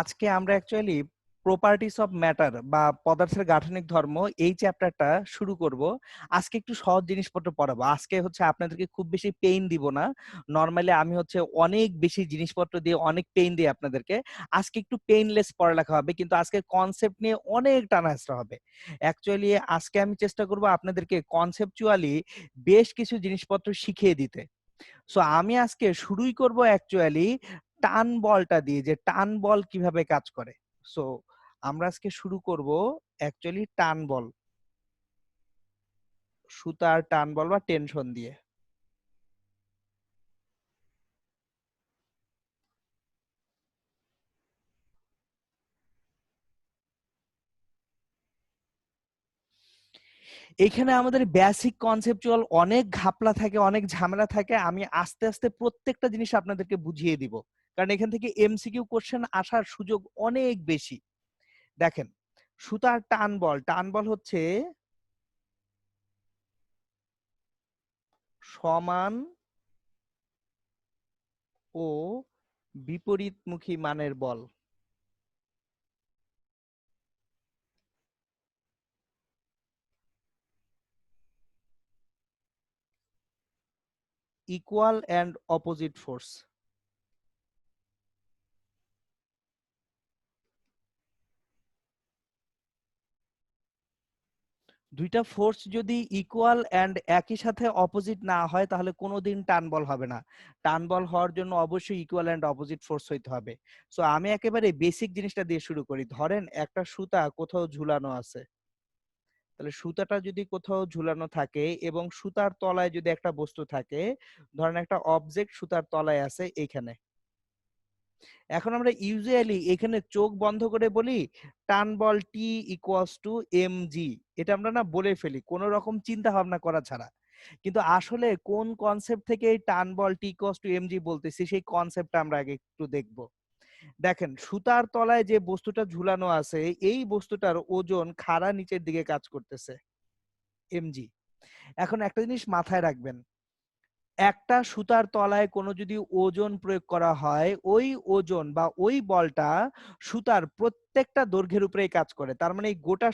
আজকে আমরা actually properties of matter বা পদার্থের গাঠনিক ধর্ম এই চ্যাপ্টারটা শুরু করব। আজকে একটু সহজ জিনিসপত্র পড়াবো। আজকে হচ্ছে আপনাদেরকে খুব বেশি পেইন দিব না। নরমালি আমি হচ্ছে অনেক বেশি জিনিসপত্র দিয়ে অনেক পেইন দিই আপনাদেরকে। আজকে একটু পেইনলেস পড়ালেখা হবে, কিন্তু আজকে কনসেপ্ট নিয়ে অনেক টানাহেঁচড়া হবে। অ্যাকচুয়ালি আজকে আমি চেষ্টা করব আপনাদেরকে কনসেপচুয়ালি বেশ কিছু জিনিসপত্র শিখিয়ে দিতে। সো আমি আজকে শুরুই করব অ্যাকচুয়ালি টান বলটা দিয়ে, যে টান বল কিভাবে কাজ করে। সো আমরা আজকে শুরু করব অ্যাকচুয়ালি টান বল, সুতার টান বল বা টেনশন দিয়ে। এখানে আমাদের বেসিক কনসেপচুয়াল অনেক ঘাপলা থাকে, অনেক ঝামেলা থাকে। আমি আস্তে আস্তে প্রত্যেকটা জিনিস আপনাদেরকে বুঝিয়ে দিব, কারণ এখান থেকে এমসিকিউ কোশ্চেন আসার সুযোগ অনেক বেশি। দেখেন, সুতার টান বল, টান বল হচ্ছে সমান ও বিপরীতমুখী মানের বল। Equal and opposite force. দুইটা ফোর্স যদি ইকুয়াল অ্যান্ড একই সাথে অপোজিট না হয় তাহলে কোনোদিন টান বল হবে না। টান বল হওয়ার জন্য অবশ্যই ইকুয়াল অ্যান্ড অপোজিট ফোর্স হইতে হবে। সো আমি একেবারে বেসিক জিনিসটা দিয়ে শুরু করি। ধরেন একটা সুতা কোথাও ঝুলানো আছে, তাহলে সুতাটা যদি কোথাও ঝুলানো থাকে এবং সুতার তলায় যদি একটা বস্তু থাকে, ধরেন একটা অবজেক্ট সুতার তলায় আছে এইখানে। এখন আমরা ইউজুয়ালি এখানে চোখ বন্ধ করে বলি টান বল টি ইকুয়ালস টু এম জি। এটা আমরা না বলে ফেলি কোনো রকম চিন্তা ভাবনা করা ছাড়া। কিন্তু আসলে কোন কনসেপ্ট থেকে এই টান বল টি ইকুয়ালস টু এম জি বলতেছি সেই কনসেপ্টটা আমরা আগে একটু দেখব। দেখেন, সুতার তলায় যে বস্তুটা ঝুলানো আছে এই বস্তুটার ওজন খাড়া নিচের দিকে কাজ করতেছে, এম জি। এখন একটা জিনিস মাথায় রাখবেন, একটা সুতার তলায় কোনো যদি ওজন প্রয়োগ করা হয়, ওই ওজন বা ওই বলটা সুতার প্রত্যেকটা দৈর্ঘ্যের উপরেই কাজ করে। তার মানে এই গোটা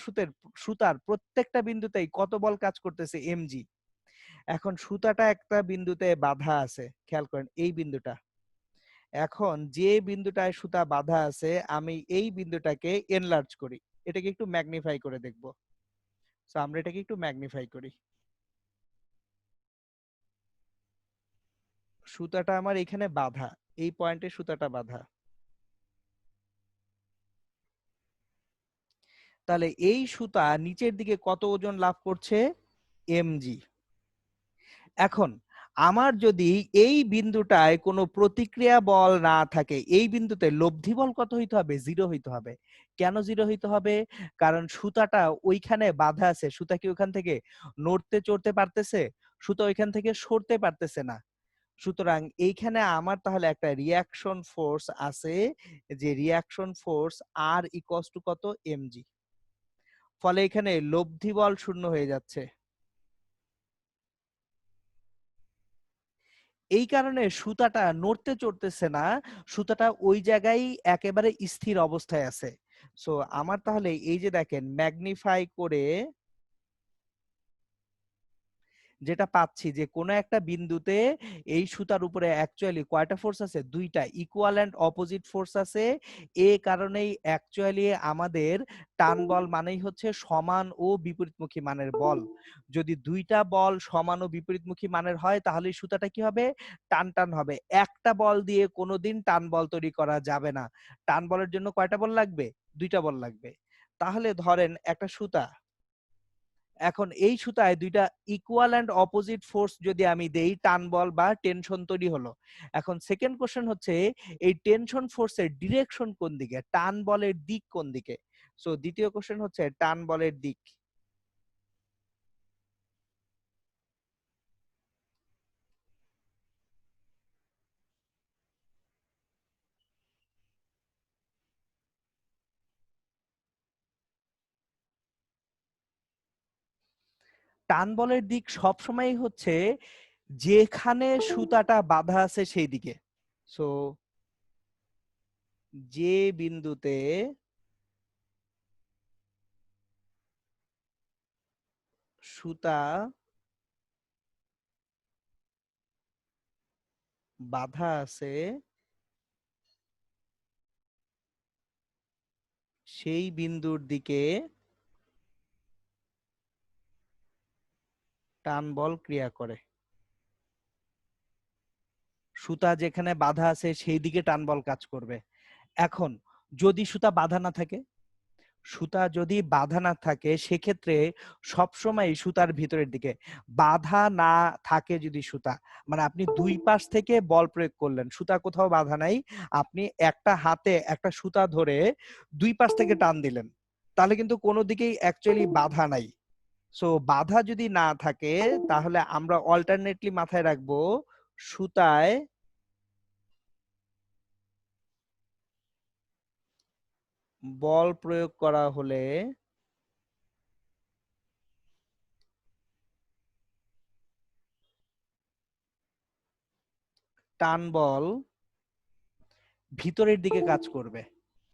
সুতার প্রত্যেকটা বিন্দুতেই কত বল কাজ করতেছে, এমজি। এখন সুতাটা একটা বিন্দুতে বাঁধা আছে, খেয়াল করেন এই বিন্দুটা। এখন যে বিন্দুটায় সুতা বাঁধা আছে আমি এই বিন্দুটাকে এনলার্জ করি, এটাকে একটু ম্যাগনিফাই করে দেখব। সো আমরা এটাকে একটু ম্যাগনিফাই করি। সুতাটা আমার এখানে বাঁধা, এই পয়েন্টে সুতাটা বাঁধা। তাহলে এই সুতা নিচের দিকে কত ওজন লাভ করছে, এমজি। এখন আমার যদি এই বিন্দুটায় কোনো প্রতিক্রিয়া বল না থাকে, এই বিন্দুতে লব্ধি বল কত হইতে হবে, জিরো হইতে হবে। কেন জিরো হইতে হবে? কারণ সুতাটা ওইখানে বাঁধা আছে, সুতা কি ওইখান থেকে নড়তে চড়তে পারতেছে? সুতা ওইখান থেকে সরতে পারতেছে না। সুতরাং এইখানে আমার তাহলে একটা রিয়াকশন ফোর্স আছে, যে রিয়াকশন ফোর্স আর ইকুয়ালস টু কত, এমজি। ফলে এখানে লব্ধি বল শূন্য হয়ে যাচ্ছে। এই কারণে সুতাটা নড়তে চড়তেছে না, সুতাটা ওই জায়গায় একেবারে স্থির অবস্থায় আছে। সো আমার তাহলে এই যে দেখেন ম্যাগনিফাই করে যেটা পাচ্ছি যে কোনো একটা বিন্দুতে এই সুতার উপরে অ্যাকচুয়ালি কয়টা ফোর্স আছে, দুইটা ইকুয়াল এন্ড অপোজিট ফোর্স আছে। এই কারণেই অ্যাকচুয়ালি আমাদের টান বল মানেই হচ্ছে সমান ও বিপরীতমুখী মানের বল। যদি দুইটা বল সমান ও বিপরীতমুখী মানের হয় তাহলে সুতাটা কি হবে, টান টান হবে। একটা বল দিয়ে কোনোদিন টান বল তৈরি করা যাবে না। টান বলের জন্য কয়টা বল লাগবে, দুইটা বল লাগবে। তাহলে ধরেন একটা সুতা, এখন এই সুতায় দুইটা ইকুয়াল এন্ড অপোজিট ফোর্স যদি আমি দেই, টান বল বা টেনশন তৈরি হলো। এখন সেকেন্ড কোশ্চেন হচ্ছে এই টেনশন ফোর্সের ডিরেকশন কোন দিকে, টান বলের দিক কোন দিকে। সো দ্বিতীয় কোশ্চেন হচ্ছে টান বলের দিক। টান বলের দিক সবসময় হচ্ছে যেখানে সুতাটা বাঁধা আছে সেই দিকে। সো যে বিন্দুতে সুতা বাঁধা আছে সেই বিন্দুর দিকে টান বল ক্রিয়া করে। সুতা যেখানে বাঁধা আছে সেই দিকে টান বল কাজ করবে। এখন যদি সুতা বাঁধা না থাকে, সুতা যদি বাঁধা না থাকে সেক্ষেত্রে সবসময় সুতার ভিতরের দিকে বাঁধা না থাকে, যদি সুতা মানে আপনি দুই পাশ থেকে বল প্রয়োগ করলেন, সুতা কোথাও বাঁধা নাই, আপনি একটা হাতে একটা সুতা ধরে দুই পাশ থেকে টান দিলেন, তাহলে কিন্তু কোনো দিকেই অ্যাকচুয়ালি বাঁধা নাই। সো বাঁধা যদি না থাকে তাহলে আমরা অল্টারনেটলি মাথায় রাখবো সুতায় বল প্রয়োগ করা হলে টান বল ভিতরের দিকে কাজ করবে।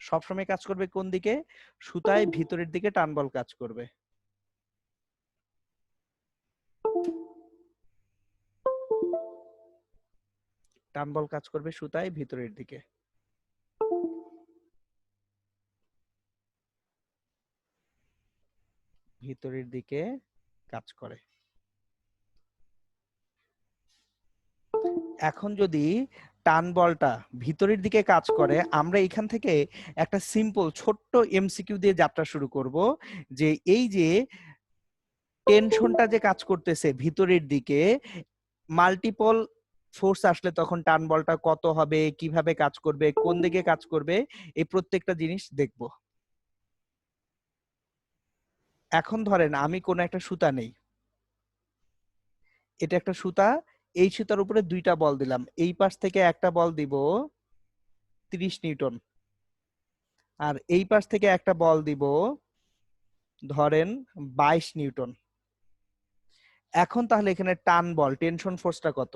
সবসময় কাজ করবে কোন দিকে? সুতায় ভিতরের দিকে টান বল কাজ করবে। টান বল কাজ করবে সুতায় ভিতরের দিকে। ভিতরের দিকে কাজ করে। এখন যদি টান বলটা ভিতরের দিকে কাজ করে, আমরা এখান থেকে একটা সিম্পল ছোট্ট এমসিকিউ দিয়ে যাত্রা শুরু করব, যে এই যে টেনশনটা যে কাজ করতেছে ভিতরের দিকে, মাল্টিপল ফোর্স আসলে তখন টান বলটা কত হবে, কিভাবে কাজ করবে, কোন দিকে কাজ করবে, এই প্রত্যেকটা জিনিস দেখব। এখন ধরেন আমি কোন একটা সুতা নেই, এটা একটা সুতা, এই সুতার উপরে দুইটা বল দিলাম, এই পাশ থেকে একটা বল দিব 30 নিউটন, আর এই পাশ থেকে একটা বল দিব ধরেন 22 নিউটন। এখন তাহলে এখানে টান বল টেনশন ফোর্সটা কত?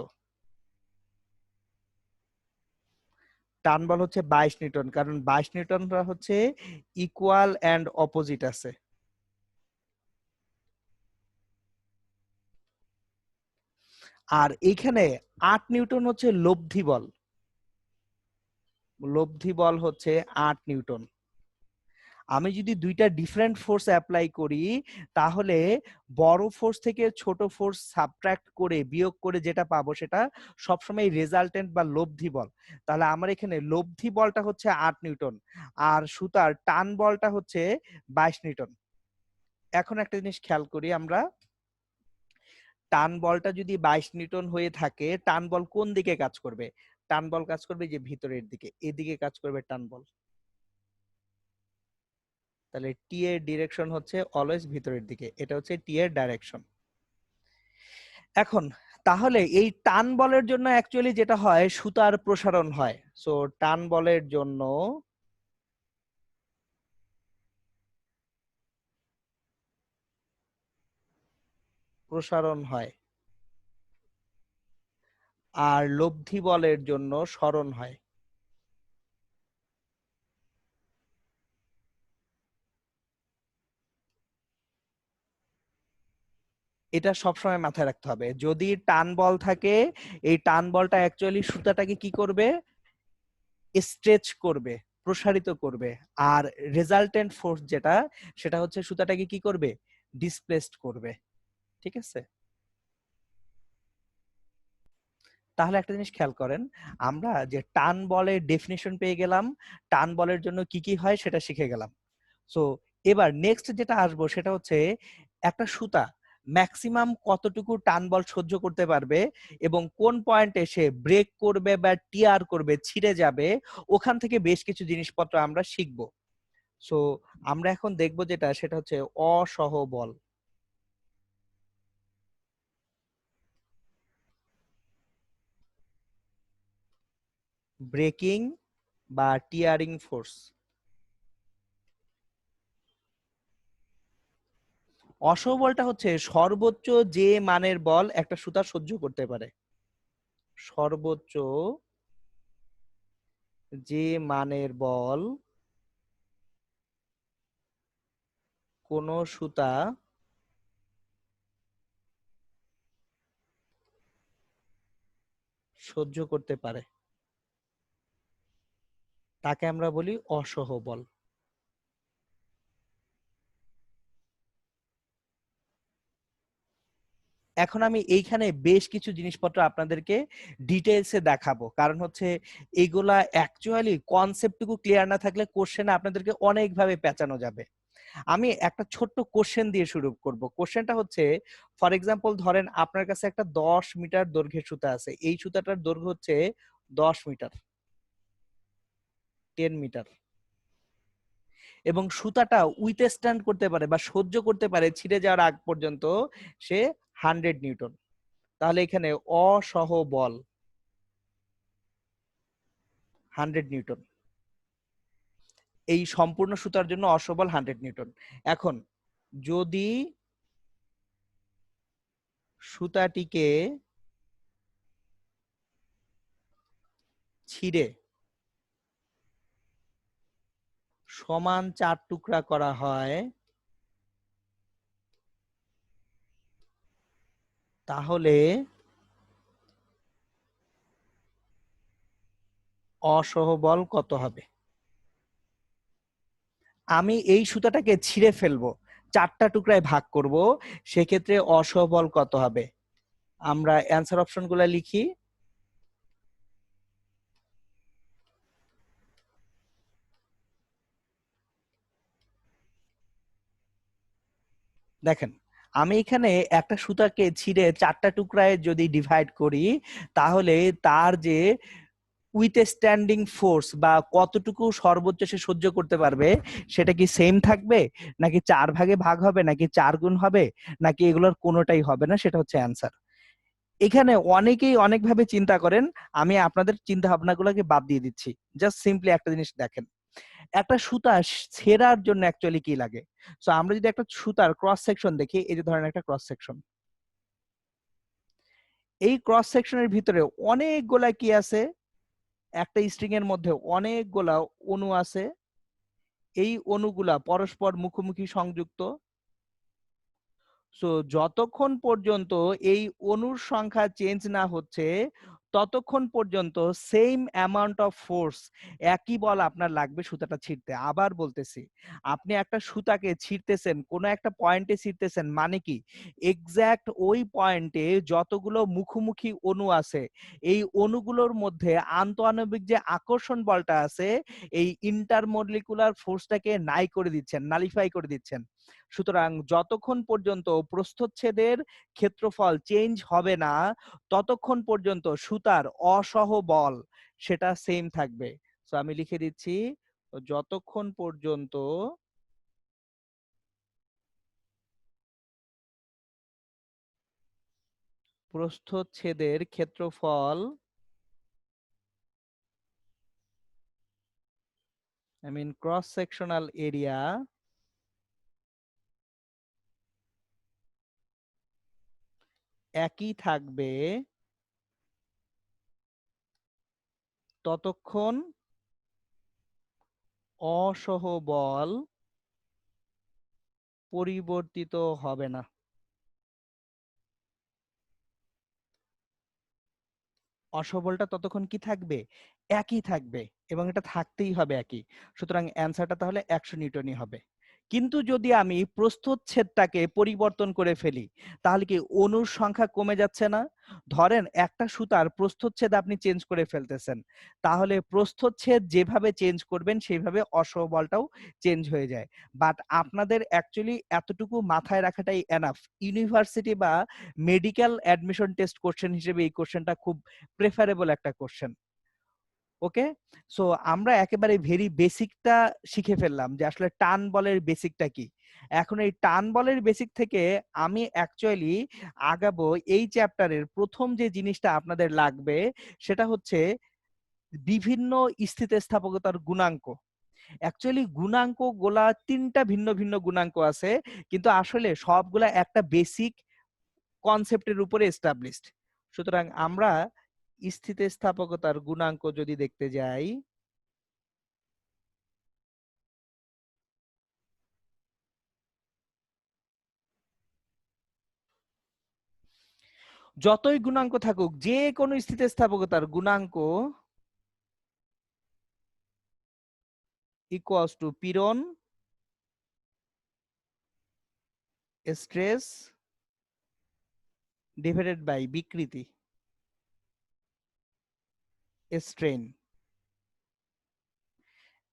টান বল হচ্ছে 22 নিউটন, কারণ 22 নিউটনটা হচ্ছে ইকুয়াল এন্ড অপোজিট আছে। আর এইখানে 8 নিউটন হচ্ছে লব্ধি বল, লব্ধি বল হচ্ছে 8 নিউটন। আমি যদি দুইটা ডিফারেন্ট ফোর্স অ্যাপ্লাই করি, তাহলে বড় ফোর্স থেকে ছোট ফোর্স সাবট্রাক্ট করে বিয়োগ করে যেটা পাবো সেটা সবসময় রেজাল্টেন্ট বা লব্ধি বল। তাহলে আমার এখানে লব্ধি বলটা হচ্ছে 8 নিউটন, আর সুতার টান বলটা হচ্ছে 22 নিউটন। এখন একটা জিনিস খেয়াল করি আমরা, টান বলটা যদি 22 নিউটন হয়ে থাকে, টান বল কোন দিকে কাজ করবে? টান বল কাজ করবে যে ভিতরের দিকে, এদিকে কাজ করবে টান বল। তাহলে টি এর ডিরেকশন হচ্ছে অলওয়েজ ভিতরের দিকে, এটা হচ্ছে টি এর ডাইরেকশন। এখন তাহলে এই টান বলের জন্য অ্যাকচুয়ালি যেটা হয়, সুতার প্রসারণ হয়। সো টান বলের জন্য প্রসারণ হয়, আর লব্ধি বলের জন্য সরণ হয়। এটা সবসময় মাথায় রাখতে হবে। যদি টান বল থাকে, এই টান বলটা অ্যাকচুয়ালি সুতাটাকে কি করবে? স্ট্রেচ করবে, প্রসারিত করবে। আর রেজাল্টেন্ট ফোর্স যেটা, সেটা হচ্ছে সুতাটাকে কি করবে? ডিসপ্লেসড করবে। ঠিক আছে? তাহলে একটা জিনিস খেয়াল করেন, আমরা যে টান বলের ডেফিনিশন পেয়ে গেলাম, টান বলের জন্য কি কি হয় সেটা শিখে গেলাম। সো এবার নেক্সট যেটা আসবো সেটা হচ্ছে একটা সুতা ম্যাক্সিমাম কতটুকু টান বল সহ্য করতে পারবে, এবং কোন পয়েন্টে সে ব্রেক করবে বা টিয়ার করবে, ছিঁড়ে যাবে, ওখান থেকে বেশ কিছু জিনিসপত্র আমরা শিখবো। সো আমরা এখন দেখবো যেটা, সেটা হচ্ছে অসহ বল, ব্রেকিং বা টিয়ারিং ফোর্স। অসহ বলটা হচ্ছে সর্বোচ্চ যে মানের বল একটা সুতা সহ্য করতে পারে, সর্বোচ্চ যে মানের বল কোন সুতা সহ্য করতে পারে তাকে আমরা বলি অসহ বল। এখন আমি এইখানে বেশ কিছু জিনিসপত্র আপনাদেরকে ডিটেইলসে দেখাবো, কারণ হচ্ছে এগুলা অ্যাকচুয়ালি কনসেপ্টটুকু ক্লিয়ার না থাকলে কোশ্চেনে আপনাদেরকে অনেকভাবে পেঁচানো যাবে। আমি একটা ছোট্ট কোশ্চেন দিয়ে শুরু করব। কোশ্চেনটা হচ্ছে, ফর এক্সাম্পল ধরেন আপনার কাছে একটা 10 মিটার দৈর্ঘ্যের সুতা আছে, এই সুতাটার দৈর্ঘ্য হচ্ছে 10 মিটার, 10 মিটার, এবং সুতাটা উইথস্ট্যান্ড করতে পারে বা সহ্য করতে পারে ছিঁড়ে যাওয়ার আগ পর্যন্ত সে 100 নিউটন। তাহলে এখানে অসহ বল 100 নিউটন, এই সম্পূর্ণ সুতার জন্য অসহ বল 100 নিউটন। এখন যদি সুতাটিকে ছিঁড়ে সমান 4 টুকরা করা হয়, তাহলে অসহ বল কত হবে? আমি এই সুতাটাকে ছিঁড়ে ফেলবো, 4টা টুকরায় ভাগ করব, সেক্ষেত্রে অসহ বল কত হবে? আমরা অ্যান্সার অপশনগুলো লিখি। দেখেন, আমি এখানে একটা সুতাকে ছিঁড়ে 4টা টুকরায় যদি ডিভাইড করি, তাহলে তার যে উইথ স্ট্যান্ডিং ফোর্স বা কতটুকু সর্বোচ্চ সে সহ্য করতে পারবে, সেটা কি সেম থাকবে, নাকি 4 ভাগে ভাগ হবে, নাকি 4 গুণ হবে, নাকি এগুলোর কোনোটাই হবে না, সেটা হচ্ছে অ্যান্সার। এখানে অনেকেই অনেকভাবে চিন্তা করেন, আমি আপনাদের চিন্তা ভাবনাগুলোকে বাদ দিয়ে দিচ্ছি। জাস্ট সিম্পলি একটা জিনিস দেখেন, একটা সুতা ছেঁড়ার জন্য অ্যাকচুয়ালি কি লাগে। সো আমরা যদি একটা সুতার ক্রস সেকশন দেখি, এই যে ধরেন একটা ক্রস সেকশন, এই ক্রস সেকশনের ভিতরে অনেকগুলা কি আছে, একটা স্ট্রিং এর মধ্যে অনেকগুলা অণু আছে, এই অণুগুলা পরস্পর মুখোমুখি সংযুক্ত। সো যতক্ষণ পর্যন্ত এই অণুর সংখ্যা চেঞ্জ না হচ্ছে, ততক্ষণ পর্যন্ত সেম অ্যামাউন্ট অফ ফোর্স, একই বল আপনার লাগবে সুতাটা ছিঁড়তে। আবার বলতেছি, আপনি একটা সুতাকে ছিঁড়তেছেন, কোনো একটা পয়েন্টে ছিঁড়তেছেন, মানে কি এক্সাক্ট ওই পয়েন্টে যতগুলো মুখোমুখি অণু আছে, এই অণুগুলোর মধ্যে আন্তঃআণবিক যে আকর্ষণ বলটা আছে, এই ইন্টারমলিকুলার ফোর্সটাকে নাই করে দিচ্ছেন, নালিফাই করে দিচ্ছেন। সুতরাং যতক্ষণ পর্যন্ত প্রস্থচ্ছেদের ক্ষেত্রফল চেঞ্জ হবে না, ততক্ষণ পর্যন্ত সুতার অসহ বল সেটা সেম থাকবে। সো আমি লিখে দিচ্ছি, যতক্ষণ পর্যন্ত প্রস্থচ্ছেদের ক্ষেত্রফল, I mean cross sectional area, একই থাকবে, ততক্ষণ অসহ বল পরিবর্তিত হবে না। অসবলটা ততক্ষণ কি থাকবে, একই থাকবে, এবং এটা থাকতেই হবে একই। সুতরাং অ্যান্সারটা তাহলে 100 নিউটনই হবে। কিন্তু যদি আমি প্রস্থচ্ছেদটাকে পরিবর্তন করে ফেলি, তাহলে কি অণুর সংখ্যা কমে যাচ্ছে না? ধরেন একটা সুতার প্রস্থচ্ছেদ আপনি চেঞ্জ করে ফেলতেছেন, তাহলে প্রস্থচ্ছেদ যেভাবে চেঞ্জ করবেন সেইভাবে অসবলটাও চেঞ্জ হয়ে যায়। বাট আপনাদের অ্যাকচুয়ালি এতটুকু মাথায় রাখাটাই এনাফ। ইউনিভার্সিটি বা মেডিকেল অ্যাডমিশন টেস্ট কোশ্চেন হিসেবে এই কোশ্চেনটা খুব প্রেফারেবল একটা কোশ্চেন। ওকে, সো আমরা একেবারে ভেরি বেসিকটা শিখে ফেললাম যে আসলে টান বলের বেসিকটা কি। এখন এই টান বলের বেসিক থেকে আমি অ্যাকচুয়ালি আগাবো, এই চ্যাপ্টারের প্রথম যে জিনিসটা আপনাদের লাগবে সেটা হচ্ছে বিভিন্ন স্থিতিস্থাপকতার গুণাঙ্ক। অ্যাকচুয়ালি গুণাঙ্ক গুলা 3টা ভিন্ন ভিন্ন গুণাঙ্ক আছে, কিন্তু আসলে সবগুলা একটা বেসিক কনসেপ্টের উপরে এস্টাবলিশড। সুতরাং আমরা স্থিতিস্থাপকতার গুণাঙ্ক যদি দেখতে যাই, যতই গুণাঙ্ক থাকুক, যে কোনো স্থিতিস্থাপকতার গুণাঙ্ক ইকুয়ালস টু পীড়ন, স্ট্রেস ডিভাইডেড বাই বিকৃতি, স্ট্রেন।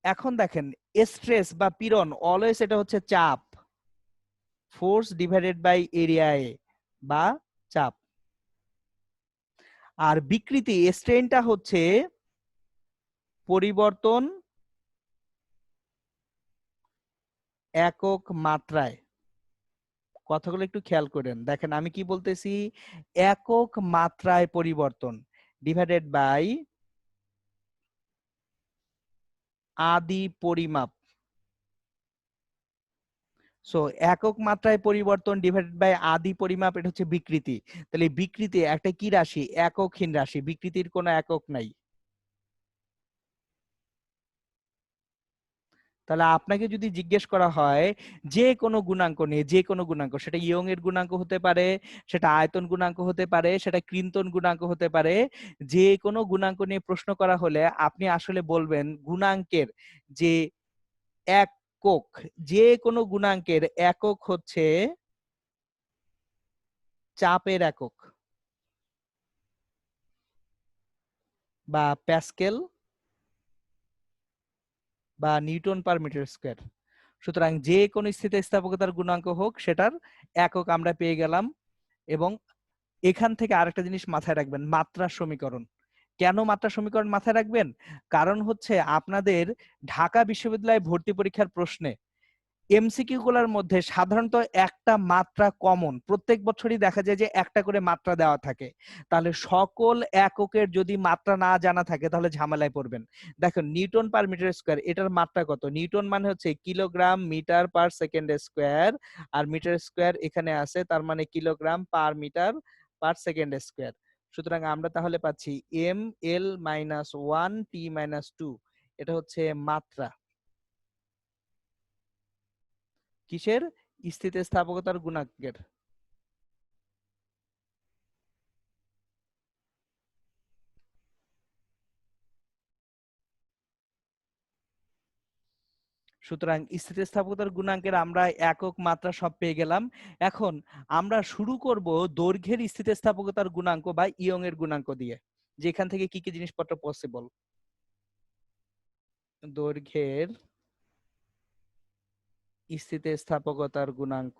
এখন দেখেন স্ট্রেস বা পীড়ন অলওয়েজ এটা হচ্ছে চাপ, force divided by area A বা চাপ। আর বিকৃতি স্ট্রেনটা হচ্ছে পরিবর্তন একক মাত্রায়। কথাগুলো একটু খেয়াল করেন, দেখেন আমি কি বলতেছি, একক মাত্রায় পরিবর্তন ডিভাইডেড বাই আদি পরিমাপ। সো একক মাত্রায় পরিবর্তন ডিভাইডেড বাই আদি পরিমাপ, এটা হচ্ছে বিকৃতি। তাহলে বিকৃতি একটা কি রাশি? এককহীন রাশি, বিকৃতির কোনো একক নাই। তাহলে আপনাকে যদি জিজ্ঞেস করা হয় যে কোনো গুণাঙ্ক নিয়ে, যে কোনো গুণাঙ্ক, সেটা ইয়ং এর গুণাঙ্ক হতে পারে, সেটা আয়তন গুণাঙ্ক হতে পারে, সেটা ক্রিন্তন গুণাঙ্ক হতে পারে, যে কোনো গুণাঙ্ক নিয়ে প্রশ্ন করা হলে আপনি আসলে বলবেন গুণাঙ্কের যে একক, যে কোনো গুণাঙ্কের একক হচ্ছে চাপের একক বা প্যাসকেল বা নিউটন পার মিটার স্কয়ার। সুতরাং যে কোনো স্থিতিস্থাপকতার গুণাঙ্ক হোক, সেটার একক আমরা পেয়ে গেলাম। এবং এখান থেকে আরেকটা জিনিস মাথায় রাখবেন, মাত্রার সমীকরণ। কেন মাত্রা সমীকরণ মাথায় রাখবেন? কারণ হচ্ছে আপনাদের ঢাকা বিশ্ববিদ্যালয়ে ভর্তি পরীক্ষার প্রশ্নে এমসিকিউ গুলার মধ্যে সাধারণত একটা মাত্রা কমন, প্রত্যেক বছরই দেখা যায় যে একটা করে মাত্রা দেওয়া থাকে। তাহলে সকল এককের যদি মাত্রা না জানা থাকে তাহলে ঝামেলায় পড়বেন। দেখুন নিউটন পার মিটার স্কয়ার, এটার মাত্রা কত? নিউটন মানে হচ্ছে kilogram metre per second square, আর মিটার স্কয়ার এখানে আছে, তার মানে kilogram per metre per second square. সুতরাং আমরা তাহলে পাচ্ছি M L minus one T minus two, এটা হচ্ছে মাত্রা কিসের? স্থিতিস্থাপকতার গুণাঙ্কের। সুতরাং স্থিতিস্থাপকতার গুণাঙ্কের আমরা একক মাত্রা সব পেয়ে গেলাম। এখন আমরা শুরু করব দৈর্ঘ্যের স্থিতিস্থাপকতার গুণাঙ্ক বা ইয়ং এর গুণাঙ্ক দিয়ে, যেখান থেকে কি কি জিনিসপত্র পসিবল। দৈর্ঘ্যের স্থিতিস্থাপকতার গুণাঙ্ক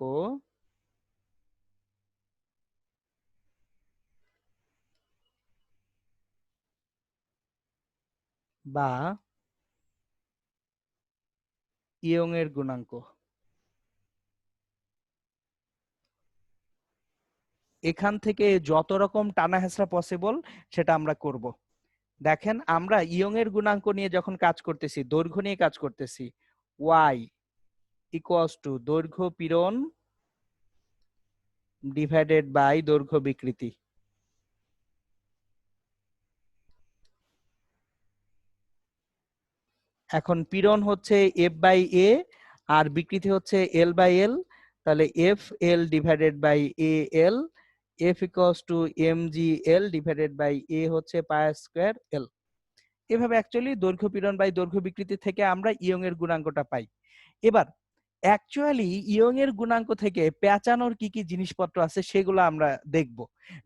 বা ইয়ং এর গুণাঙ্ক, এখান থেকে যত রকম টানা হেঁচড়া পসিবল সেটা আমরা করব। দেখেন আমরা ইয়ং এর গুণাঙ্ক নিয়ে যখন কাজ করতেছি, দৈর্ঘ্য নিয়ে কাজ করতেছি, ওয়াই ইকুয়ালস টু দৈর্ঘ্য পীড়ন ডিভাইডেড বাই দৈর্ঘ্য বিকৃতি। এখন পীড়ন হচ্ছে এফ বাই এ আর বিকৃতি হচ্ছে এল বাই এল, তাহলে F L divided by A L, F equals to M G L divided by A হচ্ছে পাই স্কয়ার এল। এভাবে অ্যাকচুয়ালি দৈর্ঘ্য পীড়ন বাই দৈর্ঘ্য বিকৃতি থেকে আমরা ইয়ং এর গুণাঙ্কটা পাই। এবার অ্যাকচুয়ালি ইয়ং এর গুণাঙ্ক থেকে পেঁচানোর কি কি জিনিসপত্র আছে সেগুলো আমরা দেখব,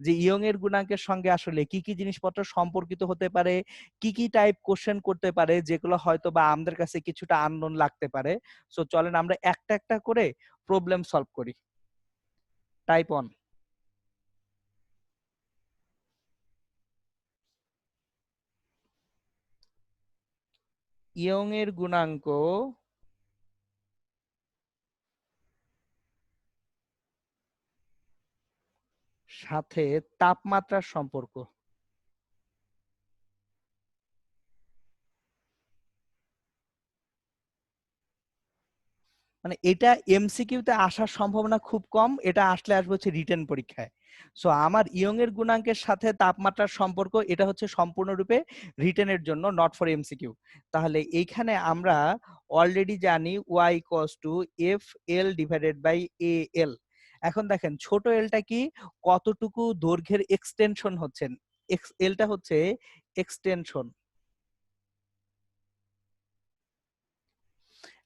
যে ইয়ং এর গুণাঙ্কের সঙ্গে আসলে কি কি জিনিসপত্র সম্পর্কিত হতে পারে, কি কি টাইপ কোশ্চেন করতে পারে, যেগুলো হয়তো বা আমাদের কাছে কিছুটা আননোন লাগতে পারে। সো চলেন আমরা একটা একটা করে প্রবলেম সলভ করি। টাইপ 1, ইয়ং এর গুণাঙ্ক সাথে তাপমাত্রার সম্পর্ক। মানে এটা এমসিকিউতে আসার সম্ভাবনা খুব কম, এটা আসলে আসবে হচ্ছে রিটেন পরীক্ষায়। সো আমার ইয়ং এর গুণাঙ্কের সাথে তাপমাত্রার সম্পর্ক, এটা হচ্ছে সম্পূর্ণরূপে রিটেনের জন্য, নট ফর এমসিকিউ। তাহলে এইখানে আমরা অলরেডি জানি Y equals to F L divided by A L. এখন দেখেন ছোট এলটা কি, কতটুকু দৈর্ঘ্যের এক্সটেনশন হচ্ছেন, এলটা হচ্ছে এক্সটেনশন।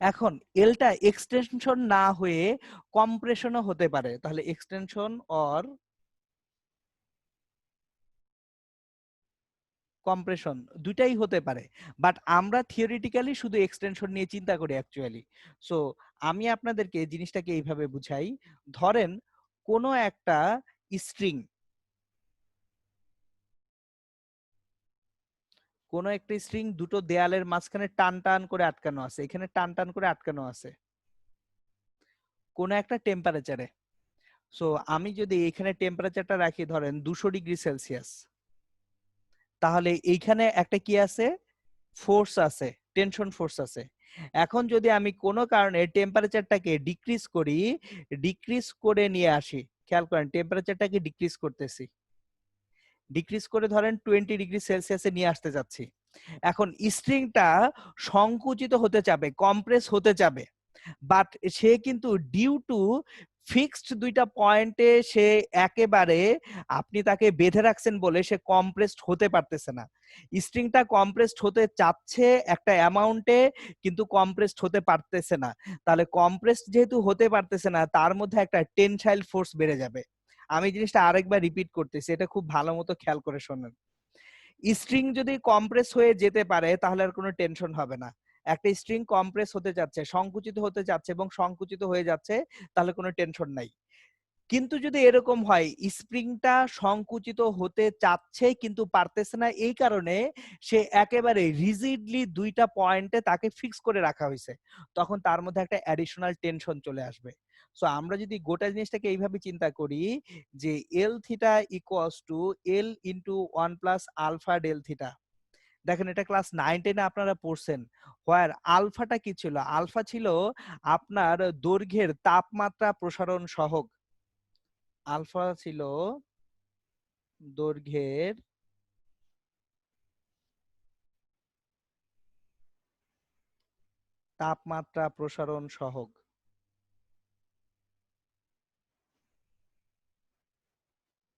এখন এলটা এক্সটেনশন না হয়ে কম্প্রেশনও হতে পারে, তাহলে এক্সটেনশন অর কম্প্রেশন দুটাই হতে পারে, বাট আমরা থিওরিটিক্যালি শুধু এক্সটেনশন নিয়ে চিন্তা করি অ্যাকচুয়ালি। সো আমি আপনাদেরকে জিনিসটাকে এইভাবে বুঝাই, ধরেন কোনো একটা স্ট্রিং, কোনো একটা স্ট্রিং দুটো দেয়ালের মাঝখানে টান টান করে আটকানো আছে, এখানে টান টান করে আটকানো আছে কোনো একটা টেম্পারেচারে। সো আমি যদি এখানে টেম্পারেচারটা রাখি ধরেন 200°C, তাহলে এইখানে একটা কি আছে, ফোর্স আছে, টেনশন ফোর্স আছে। এখন যদি আমি কোনো কারণে টেম্পারেচারটাকে ডিক্রিজ করি, ডিক্রিজ করে নিয়ে আসি, খেয়াল করেন টেম্পারেচারটাকে ডিক্রিজ করতেছি, ডিক্রিজ করে ধরেন 20°C নিয়ে আসতে যাচ্ছি। এখন স্ট্রিংটা সংকুচিত হতে চাবে, কম্প্রেস হতে চাবে, বাট সে কিন্তু ডিউ টু ফিক্সড দুইটা পয়েন্টে সে একেবারে, আপনি তাকে বেঁধে রাখছেন বলে সে কম্প্রেসড হতে পারতেছে না। স্ট্রিংটা কম্প্রেসড হতে চাচ্ছে একটা অ্যামাউন্টে, কিন্তু কম্প্রেসড হতে পারতেছে না। তাহলে কম্প্রেসড যেহেতু হতে পারতেছে না, তার মধ্যে একটা টেনসাইল ফোর্স বেড়ে যাবে। আমি জিনিসটা আরেকবার রিপিট করতেছি, এটা খুব ভালো মতো খেয়াল করে শোনেন। স্ট্রিং যদি কম্প্রেস হয়ে যেতে পারে তাহলে আর কোনো টেনশন হবে না। একটা স্ট্রিং কম্প্রেস হতে যাচ্ছে, সংকুচিত হতে যাচ্ছে এবং সংকুচিত হয়ে যাচ্ছে, তাহলে কোনো টেনশন নাই। কিন্তু যদি এরকম হয় স্প্রিংটা সংকুচিত হতে চাচ্ছে কিন্তু পারতেছে না, এই কারণে সে একেবারে রিজিডলি দুইটা পয়েন্টে তাকে ফিক্স করে রাখা হয়েছে, তখন তার মধ্যে একটা অ্যাডিশনাল টেনশন চলে আসবে। সো আমরা যদি গোটা জিনিসটাকে এইভাবে চিন্তা করি যে L theta equals to L into 1+α del theta. দেখেন এটা ক্লাস 9-10 আপনারা পড়ছেন, হোয়ার আলফাটা কি ছিল, আলফা ছিল আপনার দৈর্ঘ্যের তাপমাত্রা প্রসারণ সহগ, আলফা ছিল দৈর্ঘ্যের তাপমাত্রা প্রসারণ সহগ,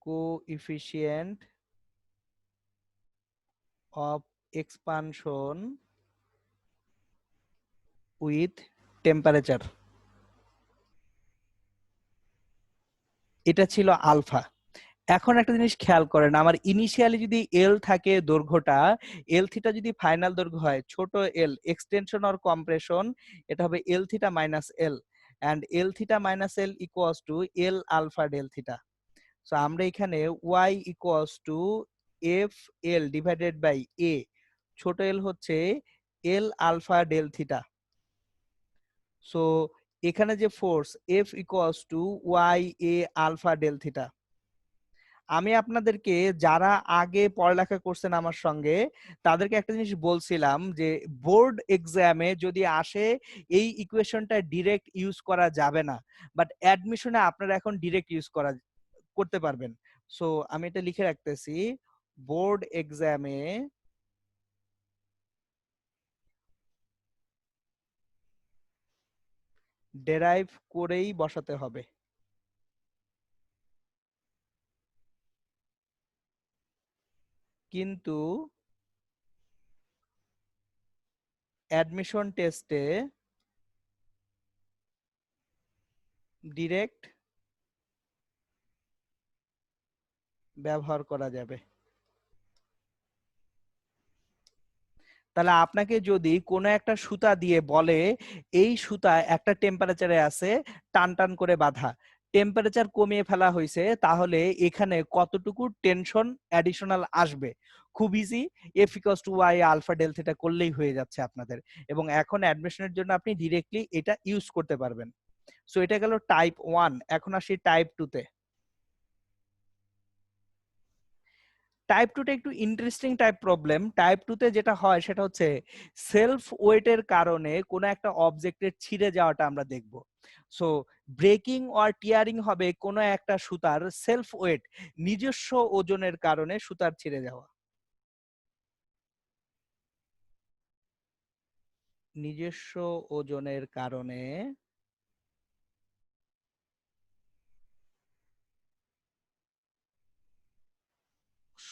coefficient of expansion with temperature, এটা ছিল আলফা। এখন একটা জিনিস খেয়াল করেন, আমার ইনিশিয়ালি যদি এল থাকে দৈর্ঘ্যটা, এল থিটা যদি ফাইনাল দৈর্ঘ্য হয়, ছোট এল এক্সটেনশন অর কম্প্রেশন, এটা হবে L theta minus L, and L theta minus L equals to L alpha del theta. So আমরা এখানে y equals to F L divided by A, ছোট এল হচ্ছে L alpha del theta. So এখানে যে force F equals to Y A alpha del theta. আমি আপনাদেরকে যারা আগে পড়ালেখা করছেন আমার সঙ্গে, তাদেরকে একটা জিনিস বলছিলাম যে বোর্ড এক্সামে যদি আসে এই ইকুয়েশনটা ডিরেক্ট ইউজ করা যাবে না, বাট অ্যাডমিশনে আপনারা এখন ডিরেক্ট ইউজ করতে পারবেন। সো আমি এটা লিখে রাখতেছি, বোর্ড এক্সামে ডেরাইভ করেই বসাতে হবে, কিন্তু অ্যাডমিশন টেস্টে ডিরেক্ট ব্যবহার করা যাবে। তাহলে আপনাকে যদি কোনো একটা সুতা দিয়ে বলে এই সুতা একটা টেম্পারেচারে আছে, টান টান করে বাঁধা, টেম্পারেচার কমিয়ে ফেলা হয়েছে, তাহলে এখানে কতটুকু টেনশন অ্যাডিশনাল আসবে, খুব easy, F equals to Y alpha del theta করলেই হয়ে যাচ্ছে আপনাদের, এবং এখন অ্যাডমিশনের জন্য আপনি ডিরেক্টলি এটা ইউজ করতে পারবেন। সো এটা গেল টাইপ 1, এখন আসি টাইপ 2 তে। টাইপ 2 টা একটু ইন্টারেস্টিং টাইপ প্রবলেম। টাইপ 2 তে যেটা হয় সেটা হচ্ছে সেলফ ওয়েটের কারণে কোন একটা অবজেক্টের ছিঁড়ে যাওয়াটা আমরা দেখব। সো ব্রেকিং অর টিয়ারিং হবে কোন একটা সুতার সেলফ ওয়েট, নিজস্ব ওজনের কারণে সুতার ছিঁড়ে যাওয়া, নিজস্ব ওজনের কারণে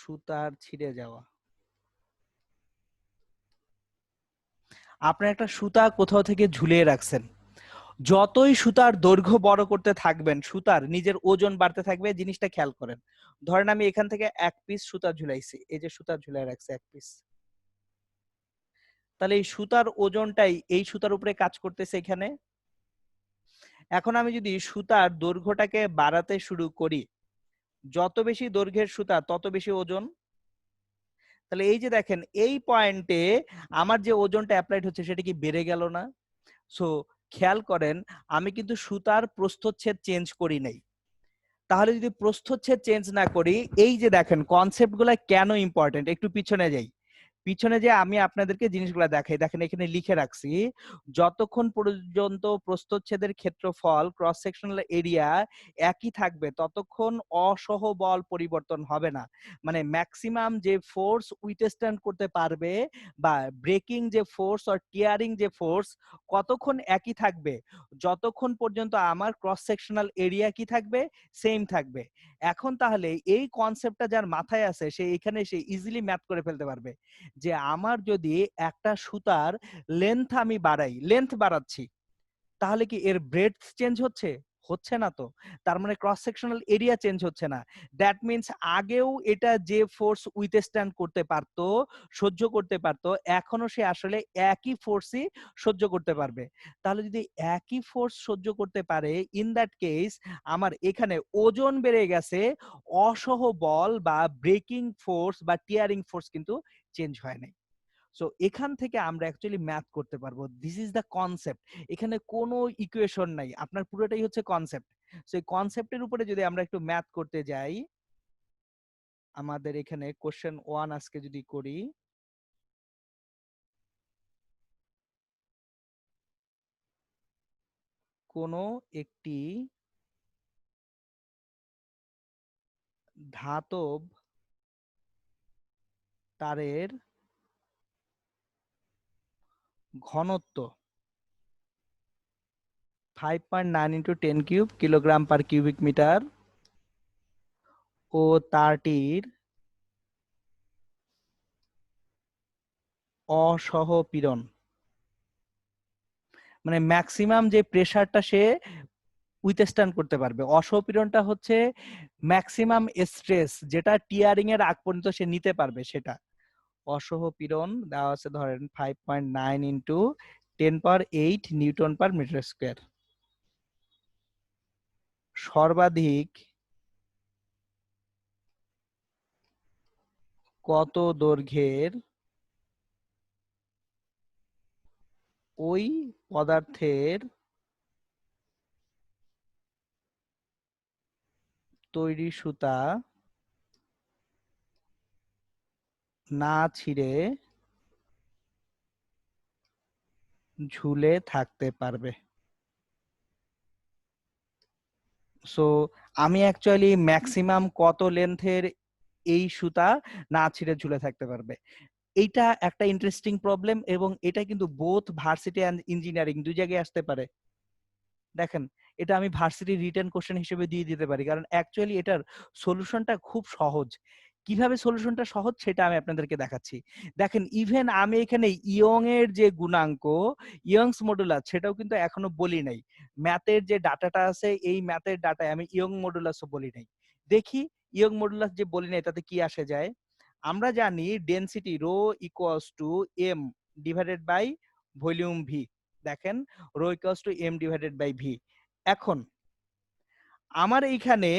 সুতার ছিঁড়ে যাওয়া। আপনার একটা সুতা কোথাও থেকে ঝুলিয়ে রাখছেন, যতই সুতার দৈর্ঘ্য বড় করতে থাকবেন সুতার নিজের ওজন বাড়তে থাকবে। জিনিসটা খেয়াল করেন, ধরেন আমি এখান থেকে এক পিস সুতা ঝুলাইছি, এই যে সুতা ঝুলাই রাখছে এক পিস, তাহলে এই সুতার ওজনটাই এই সুতার উপরে কাজ করতেছে এখানে। এখন আমি যদি সুতার দৈর্ঘ্যটাকে বাড়াতে শুরু করি, যত বেশি দৈর্ঘ্যের সুতা তত বেশি ওজন। তাহলে এই যে দেখেন এই পয়েন্টে আমার যে ওজনটা অ্যাপ্লাইড হচ্ছে সেটা কি বেড়ে গেল না? সো খেয়াল করেন, আমি কিন্তু সুতার প্রস্থচ্ছেদ চেঞ্জ করি নাই। তাহলে যদি প্রস্থচ্ছেদ চেঞ্জ না করি, এই যে দেখেন কনসেপ্ট গুলা কেন ইম্পর্টেন্ট, একটু পিছনে যাই। পিছনে যে আমি আপনাদেরকে জিনিসগুলো দেখাই, দেখেন এখানে লিখে রাখছি, যতক্ষণ পর্যন্ত প্রস্থচ্ছেদের ক্ষেত্রফল ক্রস সেকশনাল এরিয়া একই থাকবে ততক্ষণ অসহ বল পরিবর্তন হবে না। মানে ম্যাক্সিমাম যে ফোর্স উইথস্ট্যান্ড করতে পারবে বা ব্রেকিং যে ফোর্স আর টিয়ারিং যে ফোর্স কতক্ষণ একই থাকবে, যতক্ষণ পর্যন্ত আমার ক্রস সেকশনাল এরিয়া কি থাকবে, সেম থাকবে। এখন তাহলে এই কনসেপ্টটা যার মাথায় আছে সে এখানে সে ইজিলি ম্যাথ করে ফেলতে পারবে যে আমার যদি একটা সুতার লেন্থ আমি বাড়াই, লেন্থ বাড়াচ্ছি, তাহলে কি এর ব্রেডথ চেঞ্জ হচ্ছে? হচ্ছে না তো। তার মানে ক্রস সেকশনাল এরিয়া চেঞ্জ হচ্ছে না। দ্যাট মিন্স আগেও এটা যে ফোর্স উইথস্ট্যান্ড করতে পারতো, সহ্য করতে পারতো, এখনো সে আসলে একই ফোর্সই সহ্য করতে পারবে। তাহলে যদি একই ফোর্স সহ্য করতে পারে, ইন দ্যাট কেস আমার এখানে ওজন বেড়ে গেছে, অসহ বল বা ব্রেকিং ফোর্স বা টিয়ারিং ফোর্স কিন্তু চেঞ্জ হয় নাই। সো এখান থেকে আমরা অ্যাকচুয়ালি ম্যাথ করতে পারবো। This is the concept. এখানে কোনো ইকুয়েশন নাই, আপনার পুরোটাই হচ্ছে কনসেপ্ট। সো এই কনসেপ্টের উপরে যদি আমরা একটু ম্যাথ করতে যাই, আমাদের এখানে কোশ্চেন 1 আজকে যদি করি, কোনো একটি ধাতব তারের ঘনত্ব 5.9 into 10 cube kilogram per cubic metre ও তারটির অসহপীড়ন, মানে ম্যাক্সিমাম যে প্রেসারটা সে উইথস্ট্যান্ড করতে পারবে, অসহপীড়নটা হচ্ছে ম্যাক্সিমাম স্ট্রেস যেটা টিয়ারিং এর আগ পর্যন্ত সে নিতে পারবে সেটা। অসহপীড়ন দেওয়া আছে ধরেন 5.9 into 10⁸ newton per metre square. সর্বাধিক কত দৈর্ঘ্যের ওই পদার্থের তৈরি সুতা না ছিঁড়ে ঝুলে থাকতে পারবে? সো আমি অ্যাকচুয়ালি ম্যাক্সিমাম কত লেন্থের এই সুতা না ছিঁড়ে ঝুলে থাকতে পারবে, এইটা একটা ইন্টারেস্টিং প্রবলেম এবং এটা কিন্তু বোথ ভার্সিটি এন্ড ইঞ্জিনিয়ারিং দুই জায়গায় আসতে পারে। দেখেন এটা আমি ভার্সিটি রিটেন কোশ্চেন হিসেবে দিয়ে দিতে পারি, কারণ অ্যাকচুয়ালি এটার সলিউশনটা খুব সহজ। কিভাবে সলিউশনটা সহজ সেটা আমি আপনাদেরকে দেখাচ্ছি। দেখেন ইভেন আমি এখানে ইয়ং এর যে গুণাঙ্ক, ইয়ংস মডুলাস, সেটাও কিন্তু এখনো বলি নাই। ম্যাথের যে ডাটাটা আছে এই ম্যাথের ডাটায় আমি ইয়ং মডুলাসও বলি নাই। দেখি ইয়ং মডুলাস যে বলি নাই তাতে কি আসে যায়। আমরা জানি density rho equals to M divided by volume V. দেখেন rho equals to M divided by V. এখন আমার এইখানে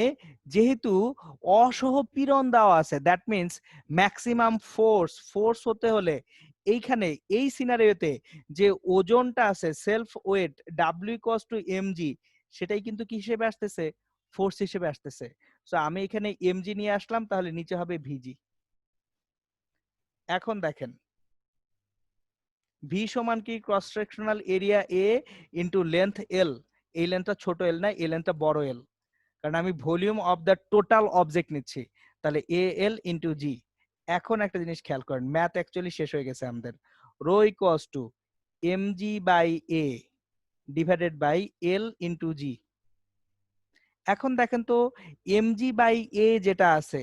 যেহেতু অসহপীড়ন দেওয়া আছে, দ্যাট মিন্স ম্যাক্সিমাম ফোর্স হতে হলে এইখানে এই সিনারিওতে যে ওজনটা আছে self wait W equals two MG, সেটাই কিন্তু কি হিসেবে আসতেছে, ফোর্স হিসেবে আসতেছে। সো আমি এখানে এমজি নিয়ে আসলাম, তাহলে নিচে হবে ভিজি। এখন দেখেন ভি সমান কি, ক্রস সেকশনাল এরিয়া এ ইন্টু লেন্থ এল। এই লেন্থটা ছোট এল না, এই লেন্থটা বড় এল, কারণ আমি volume of the total object নিচ্ছি। তাহলে এ এল ইন্টু জি। এখন একটা জিনিস খেয়াল করেন, ম্যাথ অ্যাকচুয়ালি শেষ হয়ে গেছে আমাদের। Rho equals to M G by A divided by L into G. এখন দেখেন তো এম জি বাই এ যেটা আছে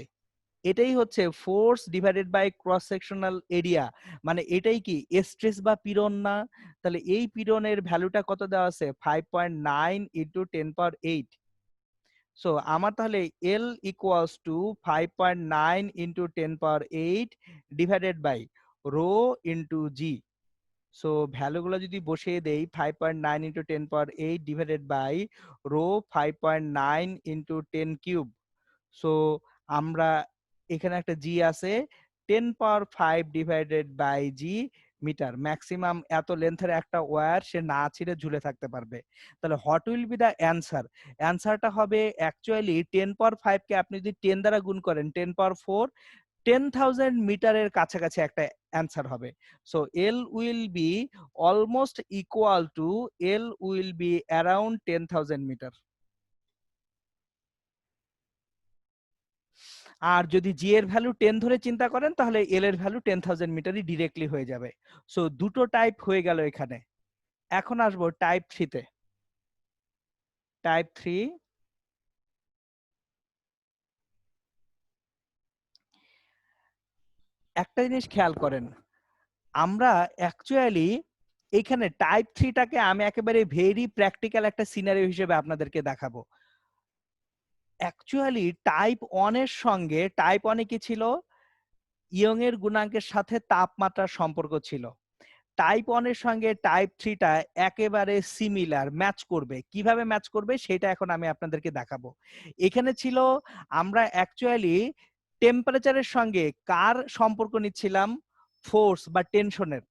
এটাই হচ্ছে force divided by cross sectional area, মানে এটাই কি স্ট্রেস বা পীড়ন না? তাহলে এই পীড়নের ভ্যালুটা কত দেওয়া আছে? 5.9 ইন্টু 10^8। সো আমার তাহলে L equals to 5.9 into 10^8 divided by rho into G. So ভ্যালুগুলো যদি বসিয়ে দেই, 5.9 into 10^8 divided by rho 5.9 into 10 cube. So আমরা এখানে একটা জি আছে, 10^5 divided by G metre. Maximum এত লেন্থের একটা ওয়্যার সে না ছিঁড়ে ঝুলে থাকতে পারবে। তাহলে what will be the answer? অ্যান্সারটা হবে অ্যাকচুয়ালি 10^5 কে আপনি যদি 10 দ্বারা গুণ করেন, 10^4, 10,000 মিটারের কাছাকাছি একটা অ্যান্সার হবে। So L will be almost equal to, L will be around 10,000 metre. আর যদি জি এর ভ্যালু 10 ধরে চিন্তা করেন, তাহলে এল এর ভ্যালু 10,000 মিটারই ডিরেক্টলি হয়ে যাবে। সো দুটো টাইপ হয়ে গেল এখানে। এখন আসবো টাইপ 3 তে। টাইপ 3, একটা জিনিস খেয়াল করেন, আমরা অ্যাকচুয়ালি এখানে টাইপ 3 টাকে আমি একেবারে ভেরি প্র্যাকটিক্যাল একটা সিনারিও হিসেবে আপনাদেরকে দেখাবো। অ্যাকচুয়ালি টাইপ 1 এর সঙ্গে, টাইপ 1 এ কি ছিল? ইয়ং এর গুণাঙ্কের সাথে তাপমাত্রার সম্পর্ক ছিল। টাইপ 1 এর সঙ্গে টাইপ 3 টা একেবারে সিমিলার, ম্যাচ করবে। কিভাবে ম্যাচ করবে সেটা এখন আমি আপনাদেরকে দেখাবো। এখানে ছিল আমরা অ্যাকচুয়ালি টেম্পারেচারের সঙ্গে কার সম্পর্ক নিচ্ছিলাম? ফোর্স বা টেনশনের।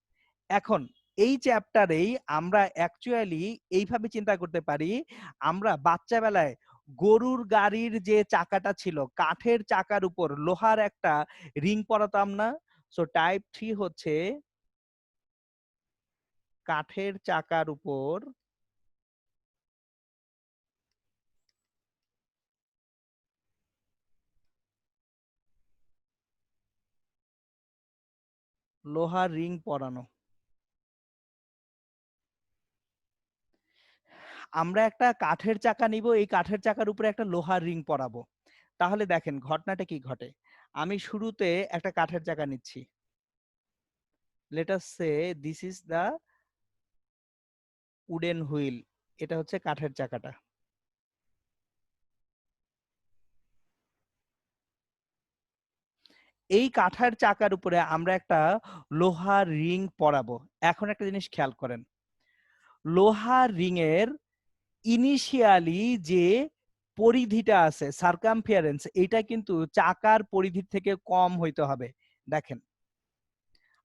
এখন এই চ্যাপ্টারেই আমরা অ্যাকচুয়ালি এইভাবে চিন্তা করতে পারি, আমরা বাচ্চা বেলায় গরুর গাড়ির যে চাকাটা ছিল, কাঠের চাকার উপর লোহার একটা রিং পরাতাম না? সো টাইপ 3 হচ্ছে কাঠের চাকার উপর লোহার রিং পরানো। আমরা একটা কাঠের চাকা নিব, এই কাঠের চাকার উপরে একটা লোহার রিং পরাবো। তাহলে দেখেন ঘটনাটা কি ঘটে। আমি শুরুতে একটা কাঠের চাকা নিচ্ছি। Let us say this is the wooden wheel. এটা হচ্ছে কাঠের চাকাটা। এই কাঠের চাকার উপরে আমরা একটা লোহার রিং পরাবো। এখন একটা জিনিস খেয়াল করেন, লোহার রিং এর ইনিশিয়ালি যে পরিধিটা আছে, সার্কামফিয়ারেন্স, এটা কিন্তু চাকার পরিধির থেকে কম হইতে হবে। দেখেন,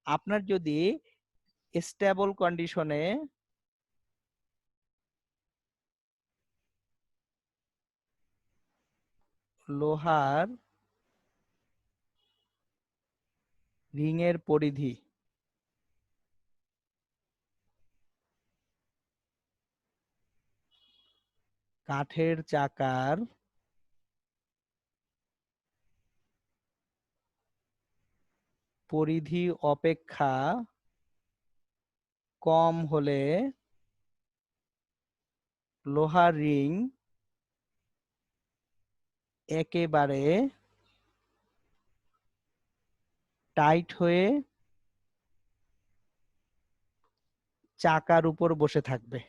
আপনার যদি স্টেবল কন্ডিশনে লোহার রিং এর পরিধি কাঠের চাকার পরিধি অপেক্ষা কম হলে লোহার রিং একেবারে টাইট হয়ে চাকার উপর বসে থাকবে।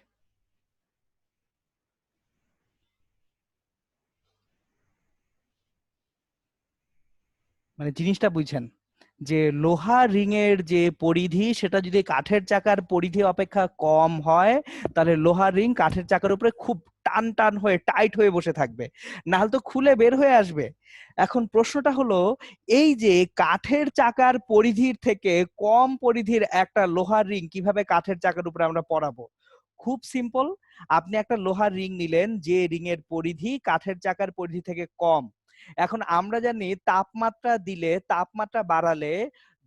মানে জিনিসটা বুঝছেন, যে লোহার রিং এর যে পরিধি সেটা যদি কাঠের চাকার পরিধি অপেক্ষা কম হয়, তাহলে লোহার রিং কাঠের চাকার উপরে খুব টান টান হয়ে টাইট হয়ে বসে থাকবে, না হলে তো খুলে বের হয়ে আসবে। এখন প্রশ্নটা হলো, এই যে কাঠের চাকার পরিধির থেকে কম পরিধির একটা লোহার রিং কিভাবে কাঠের চাকার উপরে আমরা পরাবো? খুব সিম্পল। আপনি একটা লোহার রিং নিলেন যে রিং এর পরিধি কাঠের চাকার পরিধি থেকে কম। এখন আমরা জানি তাপমাত্রা দিলে, তাপমাত্রা বাড়ালে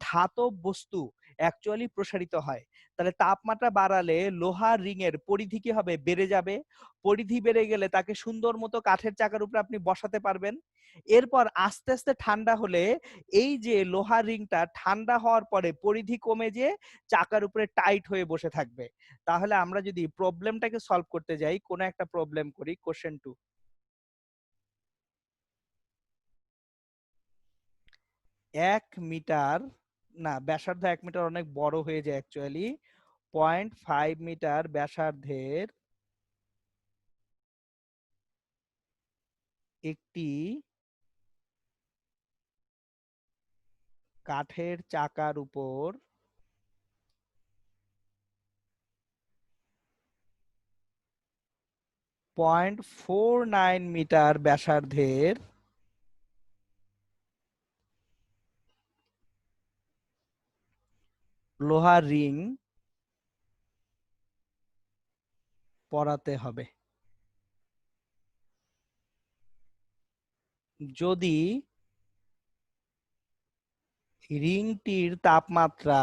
ধাতব বস্তু অ্যাকচুয়ালি প্রসারিত হয়। তাহলে তাপমাত্রা বাড়ালে লোহার রিং এর পরিধি কি হবে? বেড়ে যাবে। পরিধি বেড়ে গেলে তাকে সুন্দর মতো কাঠের চাকার উপরে আপনি বসাতে পারবেন। এরপর আস্তে আস্তে ঠান্ডা হলে এই যে লোহার রিংটা ঠান্ডা হওয়ার পরে পরিধি কমে যেয়ে চাকার উপরে টাইট হয়ে বসে থাকবে। তাহলে আমরা যদি প্রবলেমটাকে সলভ করতে যাই, কোনো একটা প্রবলেম করি, কোশ্চেন 2। 1 মিটার, না ব্যাসার্ধ 1 মিটার অনেক বড় হয়ে যায় অ্যাকচুয়ালি, 0.5 মিটার ব্যাসার্ধের একটি কাঠের চাকার উপর 0.49 মিটার ব্যাসার্ধের লোহার রিং পরাতে হবে। যদি রিংটির তাপমাত্রা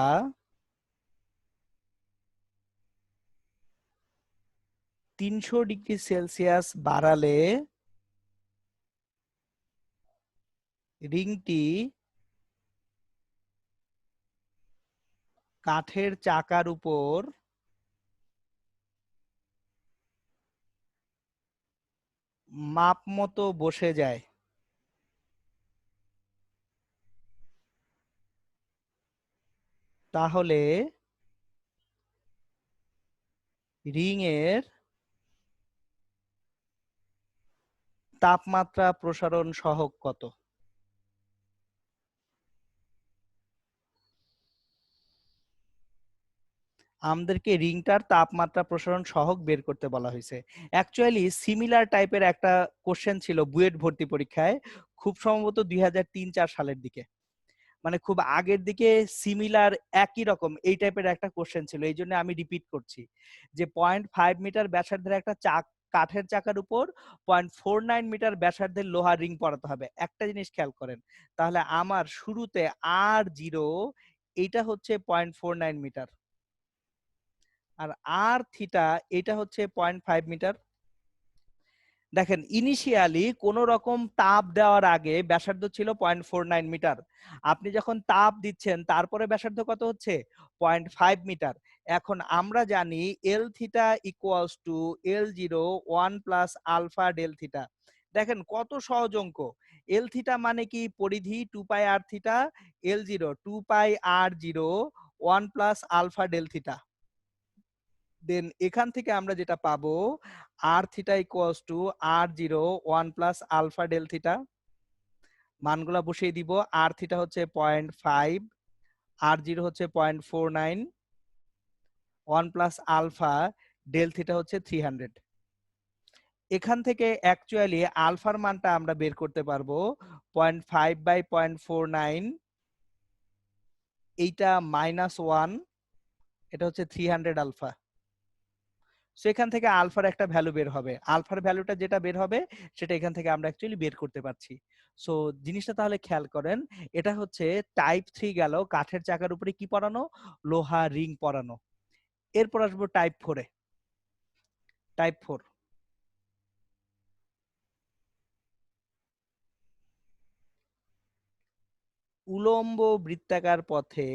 300 ডিগ্রি সেলসিয়াস বাড়ালে রিংটি কাঠের চাকার উপর মাপ মতো বসে যায়। তাহলে রিং এর তাপমাত্রা প্রসারণ সহগ কত? আমাদেরকে রিংটার তাপমাত্রা প্রসারণ সহগ বের করতে বলা হয়েছে। অ্যাকচুয়ালি সিমিলার টাইপের একটা কোশ্চেন ছিল বুয়েট ভর্তি পরীক্ষায়, খুব সম্ভবত 2003-4 সালের দিকে, মানে খুব আগের দিকে সিমিলার একই রকম এই টাইপের একটা কোশ্চেন ছিল। এই জন্য আমি রিপিট করছি যে 0.5 মিটার ব্যাসার্ধের একটা কাঠের চাকার উপর 0.49 মিটার ব্যাসার্ধের লোহার রিং পরাতে হবে। একটা জিনিস খেয়াল করেন, তাহলে আমার শুরুতে R0 এইটা হচ্ছে 0.49 মিটার, আর R থিটা এটা হচ্ছে 0.5 মিটার। দেখেন ইনিশিয়ালি কোন রকম তাপ দেওয়ার আগে ব্যাসার্ধ ছিল 0.49 মিটার। আপনি যখন তাপ দিচ্ছেন তারপরে ব্যাসার্ধ কত হচ্ছে? 0.5 মিটার। এখন আমরা জানি L theta equals to L0 1 plus alpha del theta. দেখেন কত সহজ অঙ্ক। এল থিটা মানে কি? পরিধি 2 pi R theta, L0 2 pi R0 1 plus alpha del theta. Then এখান থেকে আমরা যেটা পাবো R theta equals to R0 1 plus alpha del theta. মানগুলা বসিয়ে দিব। আর থিটা হচ্ছে 0.5, R0 হচ্ছে 0.49, 1 প্লাস আলফা ডেল থিটা হচ্ছে 300। এখান থেকে অ্যাকচুয়ালি আলফার মানটা আমরা বের করতে পারবো 0.5 বাই 0.49, এইটা -1, এটা হচ্ছে 300 আলফা। সেখান থেকে আলফার একটা ভ্যালু বের হবে, আলফার ভ্যালুটা যেটা বের হবে সেটা এখান থেকে আমরা অ্যাকচুয়ালি বের করতে পারছি। সো জিনিসটা তাহলে খেয়াল করেন, এটা হচ্ছে টাইপ 3 গেল, কাঠের চাকার উপরে কি পরানো? লোহা রিং পরানো। এরপর আসবো টাইপ 4 এ। টাইপ 4, উলম্ব বৃত্তাকার পথে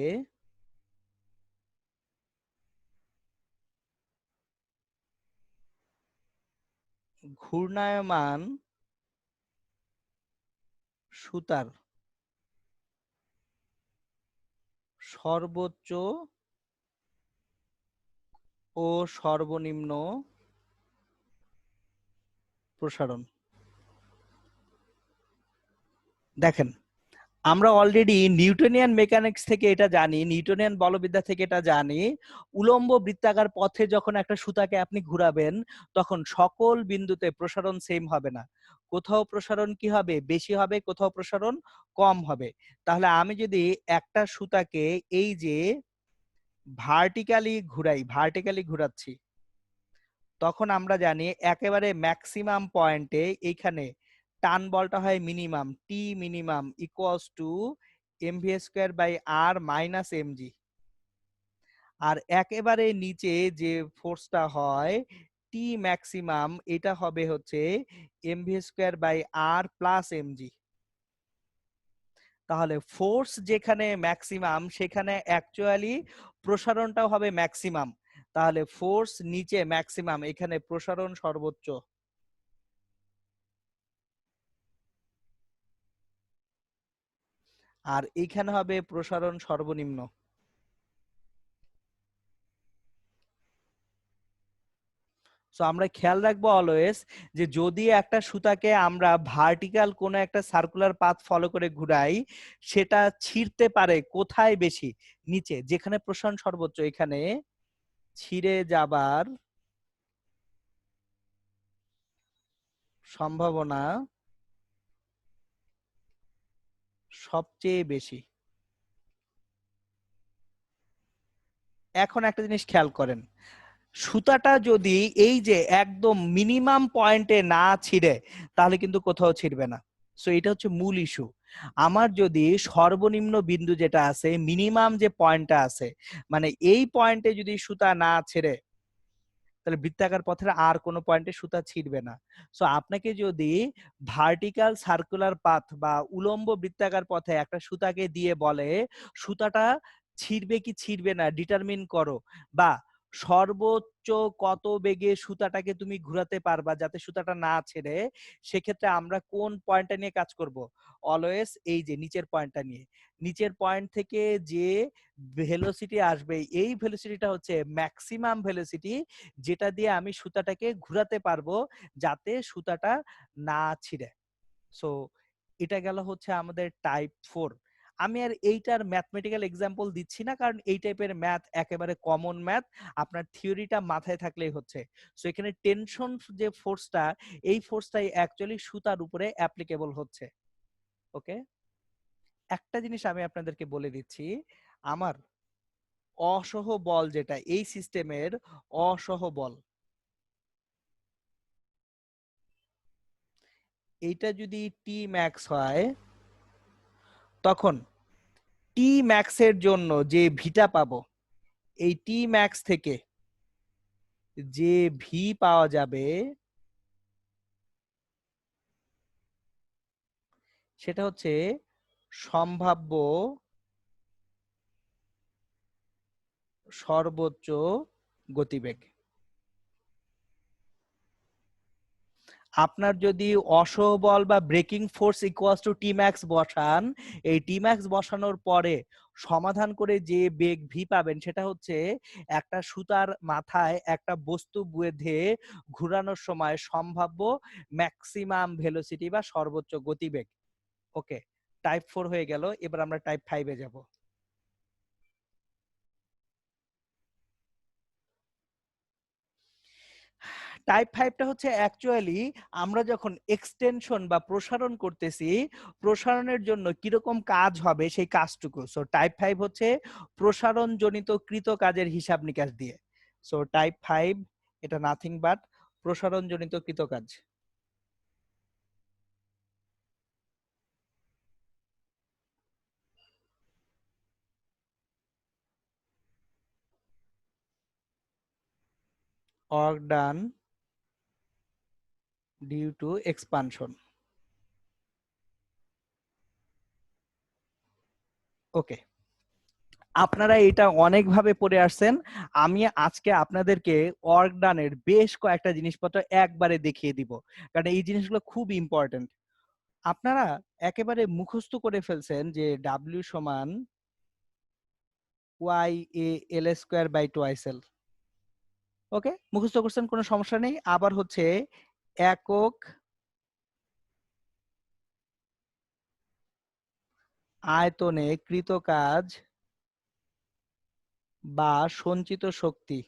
ঘূর্ণায়মান সুতার সর্বোচ্চ ও সর্বনিম্ন প্রসারণ। দেখেন আমরা অলরেডি নিউটনিয়ান মেকানিক্স থেকে এটা জানি, নিউটনিয়ান বলবিদ্যা থেকে এটা জানি, উলম্ব বৃত্তাকার পথে যখন একটা সুতাকে আপনি ঘুরাবেন তখন সকল বিন্দুতে প্রসারণ সেম হবে না। কোথাও প্রসারণ কি হবে? বেশি হবে, কোথাও প্রসারণ কম হবে। তাহলে আমি যদি একটা সুতাকে এই যে ভার্টিক্যালি ঘুরাচ্ছি, তখন আমরা জানি একেবারে ম্যাক্সিমাম পয়েন্টে এইখানে টান বলটা হয় minimum, T minimum equals to mv² by r minus mg। আর একেবারে নিচে যে ফোর্সটা হয় টি ম্যাক্সিমাম, এটা হবে হচ্ছে mv² by r plus mg। তাহলে ফোর্স যেখানে ম্যাক্সিমাম সেখানে অ্যাকচুয়ালি প্রসারণটাও হবে ম্যাক্সিমাম। তাহলে ফোর্স নিচে ম্যাক্সিমাম, এখানে প্রসারণ সর্বোচ্চ। আর এইখানে হবে প্রসারণ সর্বনিম্ন। সো আমরা খেয়াল রাখবো অলওয়েজ যে যদি একটা সুতাকে আমরা ভার্টিক্যাল কোনো একটা সার্কুলার পাথ ফলো করে ঘুরাই, সেটা ছিঁড়তে পারে কোথায় বেশি? নিচে, যেখানে প্রসারণ সর্বোচ্চ এখানে ছিঁড়ে যাবার সম্ভাবনা সবচেয়ে বেশি। এখন একটা জিনিস খেয়াল করেন, সুতাটা যদি এই যে একদম মিনিমাম পয়েন্টে না ছিঁড়ে তাহলে কিন্তু কোথাও ছিঁড়বে না। সো এটা হচ্ছে মূল ইস্যু। আমার যদি সর্বনিম্ন বিন্দু যেটা আছে, মিনিমাম যে পয়েন্টটা আছে, মানে এই পয়েন্টে যদি সুতা না ছেড়ে, তাহলে বৃত্তাকার পথের আর কোনো পয়েন্টে সুতা ছিঁড়বে না। সো আপনাকে যদি ভার্টিক্যাল সার্কুলার পাথ বা উলম্ব বৃত্তাকার পথে একটা সুতাকে দিয়ে বলে সুতাটা ছিঁড়বে কি ছিঁড়বে না ডিটারমিন করো, বা সর্বোচ্চ কত বেগে সুতাটাকে তুমি ঘোরাতে পারবা যাতে সুতাটা না ছেড়ে, সেক্ষেত্রে আমরা কোন পয়েন্টটা নিয়ে কাজ করব? অলওয়েজ এই যে নিচের পয়েন্টটা নিয়ে। নিচের পয়েন্ট থেকে যে ভেলোসিটি আসবে, এই ভেলোসিটিটা হচ্ছে ম্যাক্সিমাম ভেলোসিটি, যেটা দিয়ে আমি সুতাটাকে ঘুরাতে পারবো যাতে সুতাটা না ছিঁড়ে। সো এটা গেল হচ্ছে আমাদের টাইপ 4। আমি আর এইটার ম্যাথমেটিক্যাল এক্সাম্পল দিচ্ছি না, কারণ এই টাইপের ম্যাথ একেবারে কমন ম্যাথ, আপনার থিওরিটা মাথায় থাকলেই হচ্ছে। সো এখানে টেনশন যে ফোর্সটা, এই ফোর্সটাই অ্যাকচুয়ালি সুতার উপরে অ্যাপ্লিকেবল হচ্ছে। ওকে, একটা জিনিস আমি আপনাদেরকে বলে দিচ্ছি, আমার অসহ বল যেটা এই সিস্টেমের অসহ বল, এইটা যদি টি ম্যাক্স হয়, তখন টি ম্যাক্স এর জন্য যে ভিটা পাবো, এই টি ম্যাক্স থেকে যে ভি পাওয়া যাবে সেটা হচ্ছে সম্ভাব্য সর্বোচ্চ গতিবেগ। আপনার যদি অসবল বা breaking force equals to T max বসান, এই টি ম্যাক্স বসানোর পরে সমাধান করে যে বেগ ভি পাবেন সেটা হচ্ছে একটা সুতার মাথায় একটা বস্তু বেঁধে ঘোরানোর সময় সম্ভাব্য ম্যাক্সিমাম ভেলোসিটি বা সর্বোচ্চ গতিবেগ। ওকে, টাইপ 4 হয়ে গেল, এবার আমরা টাইপ 5 এ যাব। টাইপ 5টা হচ্ছে অ্যাকচুয়ালি আমরা যখন এক্সটেনশন বা প্রসারণ করতেছি, প্রসারণের জন্য কিরকম কাজ হবে সেই কাজটুকু। সো টাইপ 5 হচ্ছে প্রসারণ জনিত কৃত কাজের হিসাব নিকাশ দিয়ে। সো টাইপ 5 এটা নাথিং বাট প্রসারণ জনিত কৃত কাজ। work done due to expansion. ওকে, আপনারা এটা অনেকভাবে পড়ে আসছেন। আমি আজকে আপনাদেরকে ওয়ার্ক ডানের বেশ কয়েকটা জিনিসপত্র একবারে দেখিয়ে দিব, কারণ এই জিনিসগুলো খুব ইম্পর্টেন্ট। আপনারা একেবারে মুখস্থ করে ফেলছেন যে ডাব্লিউ সমান Y A L square by twice L. Okay, মুখস্থ করছেন, কোনো সমস্যা নেই। আবার হচ্ছে একক আয়তনে কৃত কাজ বা সঞ্চিত শক্তি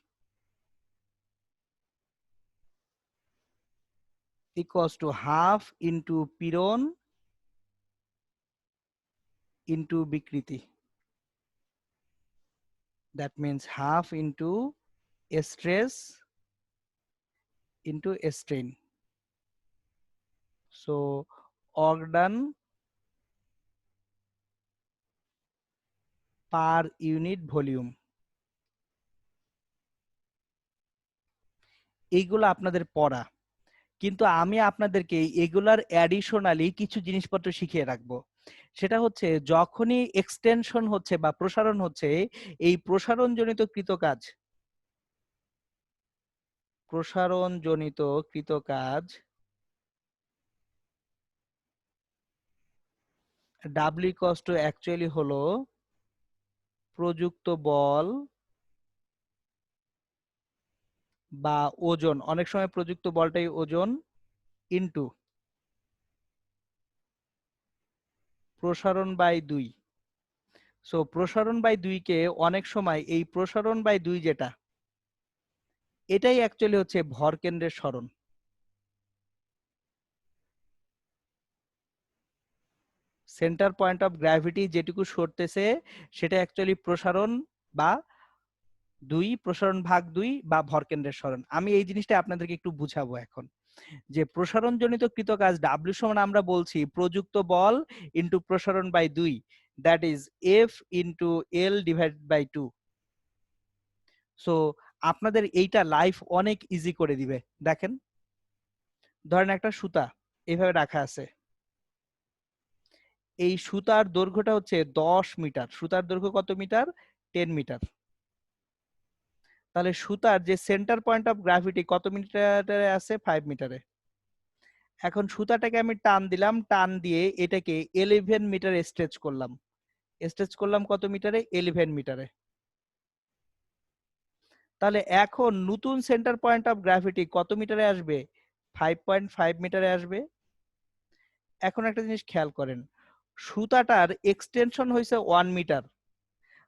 ইকুয়ালস টু হাফ ইন্টু পীড়ন ইন্টু বিকৃতি। That means half into stress into strain. So organ per unit volume, এইগুলো আপনাদের পড়া। কিন্তু আমি আপনাদেরকে এগুলার অ্যাডিশনালি কিছু জিনিসপত্র শিখিয়ে রাখবো। সেটা হচ্ছে যখনই এক্সটেনশন হচ্ছে বা প্রসারণ হচ্ছে, এই প্রসারণ জনিত কৃত কাজ, প্রসারণ জনিত কৃত কাজ ডাব্লিউ ইকুয়ালস টু অ্যাকচুয়ালি হলো প্রযুক্ত বল বা ওজন, অনেক সময় প্রযুক্ত বলটাই ওজন, ইনটু প্রসারণ বাই 2। সো প্রসারণ বাই 2 কে অনেক সময় এই প্রসারণ বাই 2 যেটা, এটাই অ্যাকচুয়ালি হচ্ছে ভর কেন্দ্রের সরণ। সেন্টার পয়েন্ট অফ গ্র্যাভিটি যেটুকু সরতেছে সেটা অ্যাকচুয়ালি প্রসারণ বা 2, প্রসারণ ভাগ 2 বা ভর কেন্দ্রের সরণ। আমি এই জিনিসটা আপনাদেরকে একটু বুঝাবো এখন, যে প্রসারণ জনিত কৃত কাজ ডাব্লিউ সমান আমরা বলছি প্রযুক্ত বল ইনটু প্রসারণ by 2, that is F into L divided by 2। So আপনাদের এইটা লাইফ অনেক ইজি করে দিবে। দেখেন, ধরেন একটা সুতা এইভাবে রাখা আছে, এই সুতার দৈর্ঘ্যটা হচ্ছে 10 মিটার। সুতার দৈর্ঘ্য কত মিটার? 10 মিটার। তাহলে সুতার যে সেন্টার পয়েন্ট অফ গ্র্যাভিটি কত মিটারে আছে? 5 মিটারে। এখন সুতাটাকে আমি টান দিলাম, টান দিয়ে এটাকে 11 মিটারে স্ট্রেচ করলাম। স্ট্রেচ করলাম কত মিটারে? 11 মিটারে। তাহলে এখন নতুন সেন্টার পয়েন্ট অফ গ্র্যাভিটি কত মিটারে আসবে? 5.5 মিটারে আসবে। এখন একটা জিনিস খেয়াল করেন, সুতাটার এক্সটেনশন হয়েছে 1 মিটার,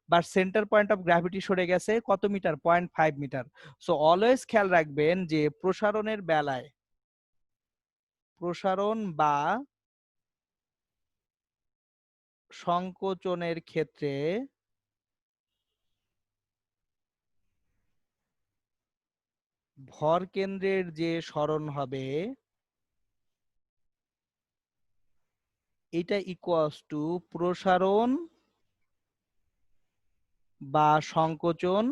বা সেন্টার পয়েন্ট অফ গ্র্যাভিটি সরে গেছে কত মিটার? 0.5 মিটার। সো অলওয়েজ খেয়াল রাখবেন যে প্রসারণের বেলায়, প্রসারণ বা সংকোচনের ক্ষেত্রে ভর কেন্দ্রের যে সরণ হবে এটা ইকুয়ালস টু প্রসারণ বা সংকোচন,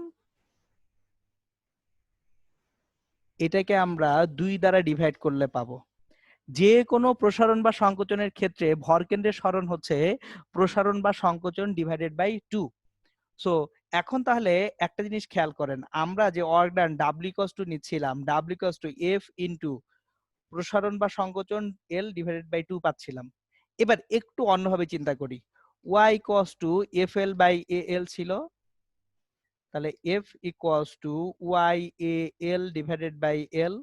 এটাকে আমরা 2 দ্বারা ডিভাইড করলে পাবো। যে কোনো প্রসারণ বা সংকোচনের ক্ষেত্রে ভর কেন্দ্রের সরণ হচ্ছে প্রসারণ বা সংকোচন ডিভাইডেড বাই 2। সো এখন তাহলে একটা জিনিস খেয়াল করেন, আমরা যে work done W equals to নিচ্ছিলাম, W equals to F into প্রসারণ বা সংকোচন এল ডিভাইডেড বাই 2 পাচ্ছিলাম। এবার একটু অন্যভাবে চিন্তা করি, Y equals to F L by A L ছিল, তাহলে F equals to Y A L divided by L.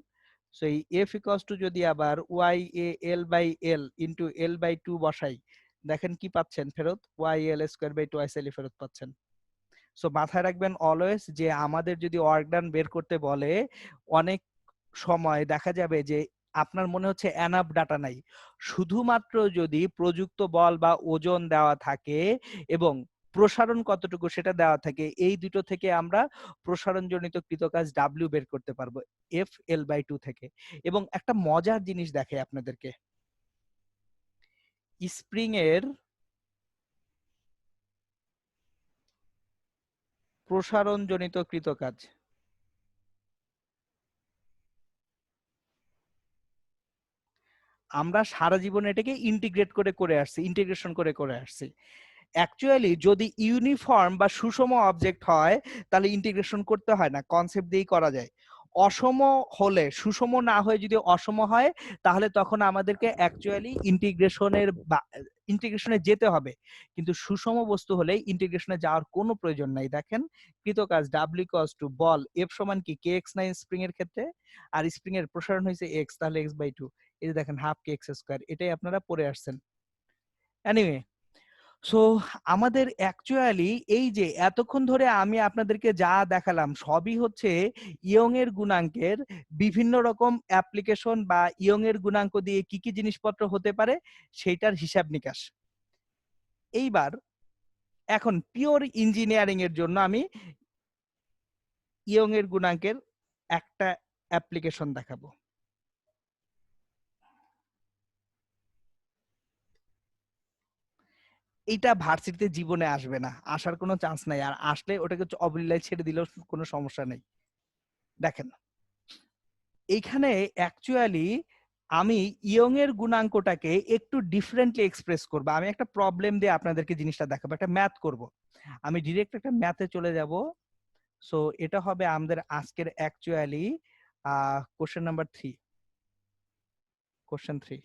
So এই এফ ইকুয়ালস টু যদি আবার Y A L by L into L by 2 বসাই, দেখেন কি পাচ্ছেন ফেরত? Y L square by 2 L ফেরত পাচ্ছেন। সো মাথায় রাখবেন অলওয়েজ যে আমাদের যদি ওয়ার্ক ডান বের করতে বলে, অনেক সময় দেখা যাবে যে আপনার মনে হচ্ছে এনাফ ডাটা নাই, শুধুমাত্র যদি প্রযুক্ত বল বা ওজন দেওয়া থাকে এবং প্রসারণ কতটুকু সেটা দেওয়া থাকে, এই দুটো থেকে আমরা প্রসারণ জনিত কৃতকাজ ডাব্লিউ বের করতে পারবো এফ এল বাই 2 থেকে। এবং একটা মজার জিনিস দেখে আপনাদেরকে, স্প্রিং এর প্রসারণ জনিত কৃতকাজ, আমরা সারা জীবন এটাকে ইন্টিগ্রেট করে করে আসছি, ইন্টিগ্রেশন করে করে আসছি। অ্যাকচুয়ালি যদি ইউনিফর্ম বা সুষম অবজেক্ট হয় তাহলে ইন্টিগ্রেশন করতে হয় না, কনসেপ্ট দিয়েই করা যায়। অসম হলে, সুষম না হয়ে যদি অসম হয়, তাহলে তখন আমাদেরকে অ্যাকচুয়ালি ইন্টিগ্রেশনে যেতে হবে। কিন্তু সুষম বস্তু হলে ইন্টিগ্রেশনে যাওয়ার কোনো প্রয়োজন নাই। দেখেন কৃতকাজ ডাব্লিউ ইকুয়ালস টু বল এফ সমান কি কে এক্স নাই স্প্রিং এর ক্ষেত্রে, আর স্প্রিং এর প্রসারণ হয়েছে এক্স, তাহলে এক্স বাই 2। এই যে দেখেন হাফ কে এক্স স্কোয়ার, এটাই আপনারা পড়ে আসছেন। এনিওয়ে, সো আমাদের অ্যাকচুয়ালি এই যে এতক্ষণ ধরে আমি আপনাদেরকে যা দেখালাম সবই হচ্ছে ইয়ং এর গুণাঙ্কের বিভিন্ন রকম অ্যাপ্লিকেশন, বা ইয়ং এর গুণাঙ্ক দিয়ে কি কি জিনিসপত্র হতে পারে সেইটার হিসাব নিকাশ। এইবার এখন পিওর ইঞ্জিনিয়ারিং এর জন্য আমি ইয়ং এর গুণাঙ্কের একটা অ্যাপ্লিকেশন দেখাবো। এইটা ভার্সিটিতে জীবনে আসবে না, আসার কোনো চান্স নাই, আর আসলে ওটাকে অবলীলায় ছেড়ে দিলেও কোনো সমস্যা নেই। দেখেন এইখানে অ্যাকচুয়ালি আমি ইয়ং এর গুণাঙ্কটাকে একটু ডিফারেন্টলি এক্সপ্রেস করব। আমি একটা প্রবলেম দিয়ে আপনাদেরকে জিনিসটা দেখাবো, একটা ম্যাথ করব। আমি ডিরেক্ট একটা ম্যাথে চলে যাব। সো এটা হবে আমাদের আজকের অ্যাকচুয়ালি কোশ্চেন নাম্বার 3। কোশ্চেন 3,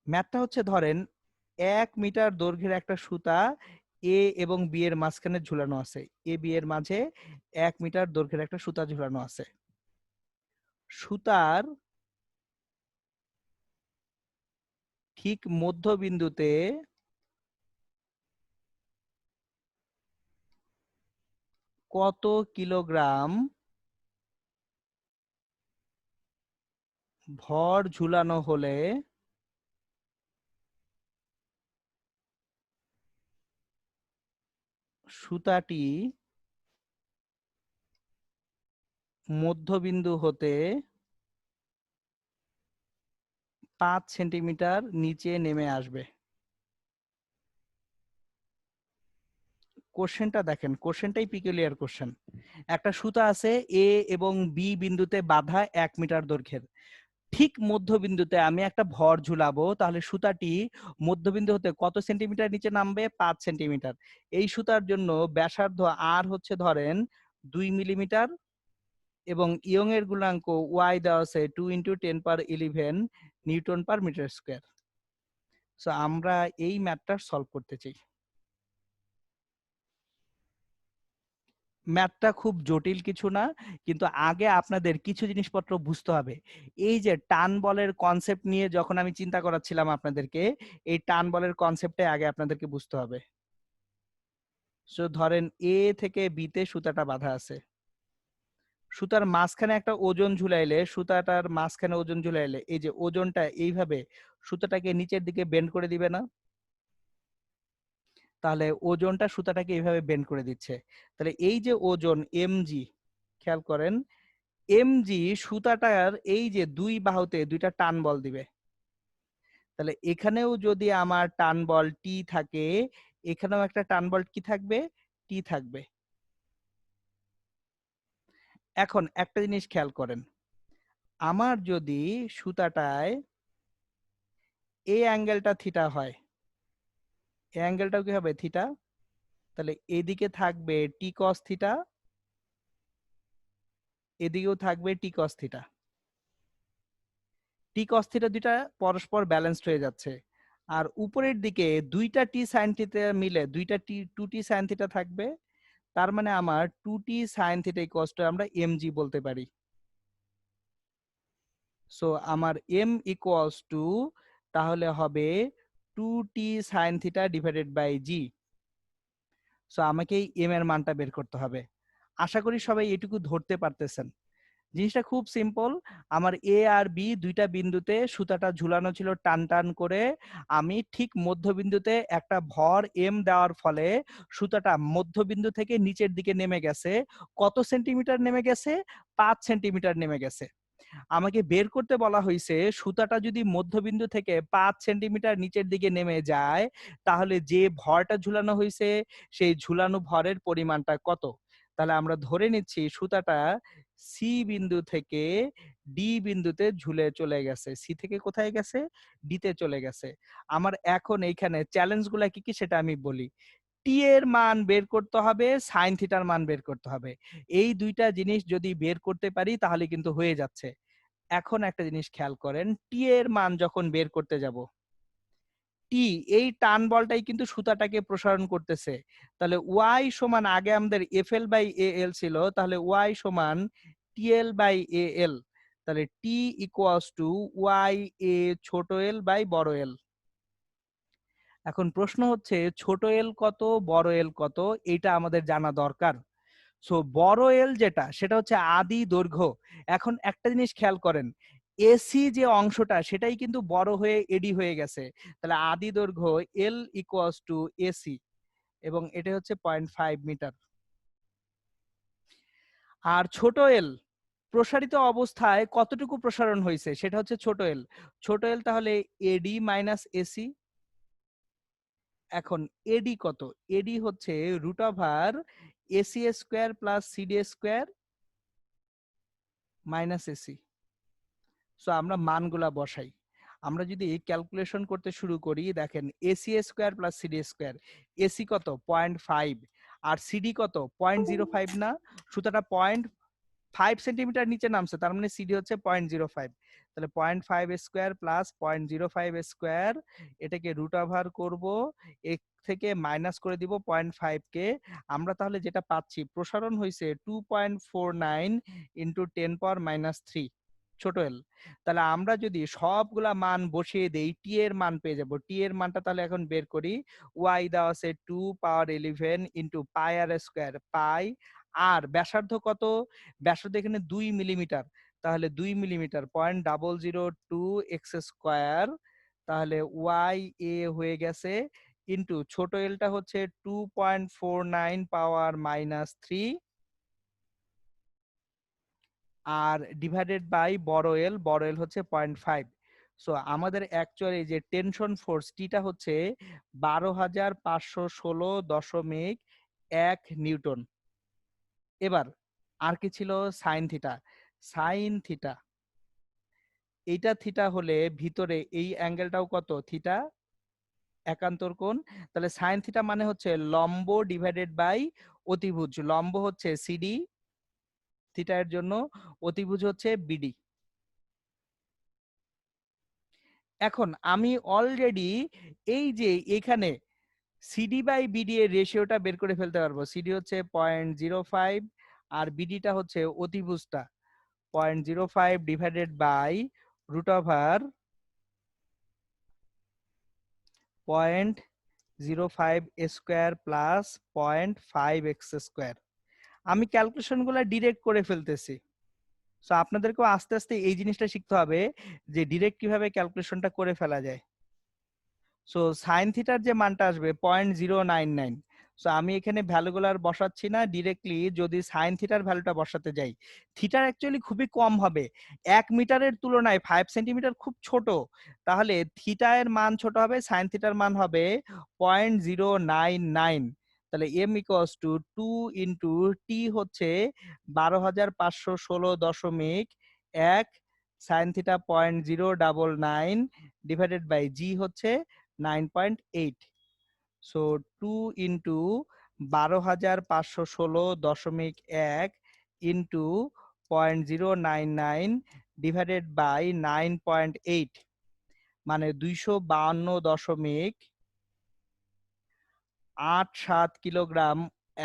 ম্যাথটা হচ্ছে ধরেন 1 মিটার দৈর্ঘ্যের একটা সুতা এ এবং বি এর মাঝখানে ঝুলানো আছে। এ বি এর মাঝে 1 মিটার দৈর্ঘ্যের একটা সুতা ঝুলানো আছে। সুতার ঠিক মধ্যবিন্দুতে কত কিলোগ্রাম ভর ঝুলানো হলে সুতাটি মধ্যবিন্দু হতে 5 সেন্টিমিটার নিচে নেমে আসবে। কোশ্চেনটা দেখেন, কোশ্চেনটাই পিকুলিয়ার কোশ্চেন। একটা সুতা আছে এ এবং বি বিন্দুতে বাঁধা 1 মিটার দৈর্ঘ্যের। ঠিক মধ্যবিন্দুতে আমি একটা ভর ঝুলাবো, তাহলে সুতাটি মধ্যবিন্দু হতে কত সেন্টিমিটার নিচে নামবে? 5 সেন্টিমিটার। এই সুতার জন্য ব্যাসার্ধ আর হচ্ছে ধরেন 2 মিলিমিটার, এবং ইয়ং এর গুণাঙ্ক ওয়াই দেওয়া আছে 2 × 10⁻11 newton per metre square. So আমরা এই ম্যাথটা সলভ করতে চাই। ম্যাথটা খুব জটিল কিছু না, কিন্তু আগে আপনাদের কিছু জিনিসপত্র বুঝতে হবে। এই যে টান বলের কনসেপ্ট নিয়ে যখন আমি চিন্তা করাচ্ছিলাম আপনাদেরকে, এই টান বলের কনসেপ্টে আগে আপনাদেরকে বুঝতে হবে। সো ধরেন এ থেকে বি তে সুতাটা বাঁধা আছে। সুতার মাঝখানে একটা ওজন ঝুলাইলে, সুতাটার মাঝখানে ওজন ঝুলাইলে এই যে ওজনটা এইভাবে সুতাটাকে নিচের দিকে বেন্ড করে দিবে না? তাহলে ওজনটা সুতাটাকে এইভাবে বেন্ড করে দিচ্ছে। তাহলে এই যে ওজন এমজি, খেয়াল করেন, এমজি সুতাটার এই যে দুই বাহুতে দুইটা টান বল দিবে। তাহলে এখানেও যদি আমার টান বল টি থাকে, এখানেও একটা টান বল কি থাকবে? টি থাকবে। এখন একটা জিনিস খেয়াল করেন, আমার যদি সুতাটায় এই অ্যাঙ্গেলটা থিটা হয়, এই অ্যাঙ্গেলটাও কি হবে? থিটা। তাহলে এদিকে থাকবে টি কস থিটা, এদিকেও থাকবে টি কস থিটা। টি কস থিটা দুইটা পরস্পর ব্যালেন্সড হয়ে যাচ্ছে। আর উপরের দিকে দুইটা টি সাইন থিটা মিলে দুইটা টি 2t সাইন থিটা থাকবে। তার মানে আমার 2t sine theta equals two আমরা mg বলতে পারি। সো আমার m ইকুয়ালস টু তাহলে হবে 2t sine theta divided by g। So আমাকে এই m এর মানটা বের করতে হবে। আশা করি সবাই এটুকু ধরতে পারতেছেন। জিনিসটা খুব সিম্পল। আমার এ আর বি দুইটা বিন্দুতে সুতাটা ঝুলানো ছিল টান টান করে। আমি ঠিক মধ্যবিন্দুতে একটা ভর এম দেওয়ার ফলে সুতাটা মধ্যবিন্দু থেকে নিচের দিকে নেমে গেছে। কত সেন্টিমিটার নেমে গেছে? 5 সেন্টিমিটার নেমে গেছে। আমাকে বের করতে বলা হয়েছে সুতাটা যদি মধ্যবিন্দু থেকে 5 সেন্টিমিটার নিচের দিকে নেমে যায়, তাহলে যে ভরটা ঝুলানো হয়েছে সেই ঝুলানো ভরের পরিমাণটা কত। তাহলে আমরা ধরে নিচ্ছি সুতাটা সি বিন্দু থেকে ডি বিন্দুতে ঝুলে চলে গেছে। সি থেকে কোথায় গেছে? ডি তে চলে গেছে। আমার এখন এইখানে চ্যালেঞ্জ গুলা কি কি সেটা আমি বলি। টি এর মান বের করতে হবে, সাইন থিটার মান বের করতে হবে। এই দুইটা জিনিস যদি বের করতে পারি তাহলে কিন্তু হয়ে যাচ্ছে। এখন একটা জিনিস খেয়াল করেন, টি এর মান যখন বের করতে যাব, টি এই টান বলটাই কিন্তু সুতাটাকে প্রসারণ করতেছে। তাহলে ওয়াই সমান, আগে আমাদের F L by A L ছিল, তাহলে ওয়াই সমান টি এল বাই এ এল। তাহলে টি ইকুয়ালস টু ওয়াই এ ছোট এল বাই বড় এল। এখন প্রশ্ন হচ্ছে ছোট এল কত, বড় এল কত, এটা আমাদের জানা দরকার। সো বড় এল যেটা, সেটা হচ্ছে আদি দৈর্ঘ্য। এখন একটা জিনিস খেয়াল করেন, এসি যে অংশটা সেটাই কিন্তু বড় হয়ে এডি হয়ে গেছে। তাহলে আদি দৈর্ঘ্য এল ইকুয়ালস টু এসি, এবং এটা হচ্ছে 0.5 মিটার। আর ছোট এল প্রসারিত অবস্থায় কতটুকু প্রসারণ হয়েছে সেটা হচ্ছে ছোট এল। ছোট এল তাহলে এডি মাইনাস এসি। এখন এডি কত? এডি হচ্ছে root over AC square plus CD square minus AC. So আমরা মানগুলা বসাই। আমরা যদি ক্যালকুলেশন করতে শুরু করি, দেখেন AC square plus CD square, AC কত? 0.5, আর সিডি কত? 0.05 না? সুতরাং 5 সেন্টিমিটার নিচে নামছে, তার মানে সিডি হচ্ছে 0.05। তাহলে 0.5 স্কয়ার প্লাস 0.05 স্কয়ার, এটাকে রুট ওভার করব, এক থেকে মাইনাস করে দিব 0.5 কে। আমরা তাহলে যেটা পাচ্ছি, প্রসারণ হয়েছে 2.49 ইন্টু 10 পাওয়ার মাইনাস 3 ছোট এল। তাহলে আমরা যদি সবগুলা মান বসিয়ে দেই, টি এর মান পেয়ে যাব। টি এর মানটা তাহলে এখন বের করি। ওয়াই দেওয়া আছে 2 পাওয়ার 11 ইন্টু পাই আর স্কয়ার, পাই আর ব্যাসার্ধ কত? ব্যাসার্ধ এখানে 2 মিলিমিটার, তাহলে 2 মিলিমিটার 0.002 এক্স স্কয়ার, তাহলে ওয়াই এ হয়ে গেছে ইন্টু ছোট এলটা হচ্ছে 2.49 পাওয়ার মাইনাস 3 আর ডিভাইডেড বাই বড় এল হচ্ছে 0.5। সো আমাদের অ্যাকচুয়ালি যে টেনশন ফোর্স টিটা হচ্ছে 12,516.1 নিউটন। এবার আর কি ছিল? Sine theta. সাইন থিটা, এইটা থিটা হলে ভিতরে এই অ্যাঙ্গেলটাও কত? থিটা, একান্তর কোণ। তাহলে সাইন থিটা মানে হচ্ছে লম্ব ডিভাইডেড বাই অতিভুজ। লম্ব হচ্ছে সিডি থিটা এর জন্য, অতিভুজ হচ্ছে বিডি। এখন আমি অলরেডি এই যে এখানে সিডি বাই বিডি এর রেশিওটা বের করে ফেলতে পারবো। সিডি হচ্ছে 0.05 আর বিডিটা হচ্ছে অতিভুজটা 0.05 divided by root over 0.05 square plus 0.5 X square. আমি ক্যালকুলেশন গুলা ডিরেক্ট করে ফেলতেছি। সো আপনাদেরকেও আস্তে আস্তে এই জিনিসটা শিখতে হবে যে ডিরেক্ট কিভাবে ক্যালকুলেশনটা করে ফেলা যায়। সো সাইন থিটার যে মানটা আসবে 0.099। সো আমি এখানে ভ্যালুগুলো আর বসাচ্ছি না, ডিরেক্টলি যদি সাইন থিটার ভ্যালুটা বসাতে যাই, থিটার অ্যাকচুয়ালি খুবই কম হবে। 1 মিটারের তুলনায় 5 সেন্টিমিটার খুব ছোট, তাহলে থিটা এর মান ছোট হবে, সাইন থিটার মান হবে 0.099। তাহলে M equals to 2 into T হচ্ছে 12,516.1 sine theta 0.099 divided by G হচ্ছে 9.8। So 2 into 12,516.1 into 0.099 divided by 9.8, মানে 252.87 কিলোগ্রাম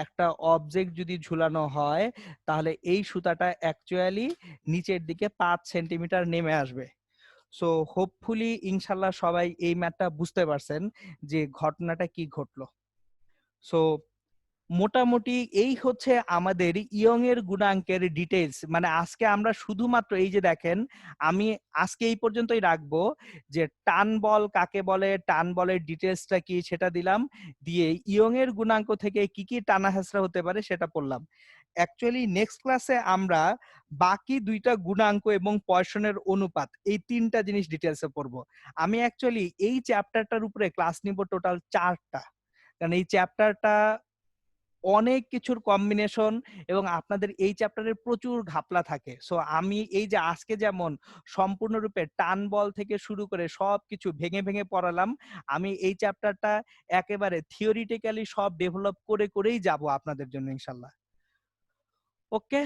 একটা অবজেক্ট যদি ঝুলানো হয়, তাহলে এই সুতাটা অ্যাকচুয়ালি নিচের দিকে 5 সেন্টিমিটার নেমে আসবে। সো হোপফুলি ইনশাল্লাহ সবাই এই ম্যাথটা বুঝতে পারছেন যে ঘটনাটা কি ঘটলো। সো মোটামুটি এই হচ্ছে আমাদের ইয়ং এর গুণাঙ্কের ডিটেইলস। মানে আজকে আমরা শুধুমাত্র এই যে দেখেন, আমি আজকে এই পর্যন্তই রাখবো যে টান বল কাকে বলে, টান বলের ডিটেইলসটা কি সেটা দিলাম, দিয়ে ইয়ং এর গুণাঙ্ক থেকে কি কি টানা হেঁচড়া হতে পারে সেটা পড়লাম। অ্যাকচুয়ালি নেক্সট ক্লাসে আমরা বাকি দুইটা গুণাঙ্ক এবং পয়সনের অনুপাত, এই তিনটা জিনিস ডিটেইলসে পড়বো। আমি অ্যাকচুয়ালি এই চ্যাপ্টারটার উপরে ক্লাস নিব টোটাল 4টা, কারণ এই চ্যাপ্টারটা অনেক কিছুর কম্বিনেশন এবং আপনাদের এই চ্যাপ্টারের প্রচুর ঘাপলা থাকে। সো আমি এই যে আজকে যেমন সম্পূর্ণরূপে টান বল থেকে শুরু করে সবকিছু ভেঙে ভেঙে পড়ালাম, আমি এই চ্যাপ্টারটা একেবারে থিওরিটিক্যালি সব ডেভেলপ করে করেই যাব আপনাদের জন্য ইনশাল্লাহ। ওকে।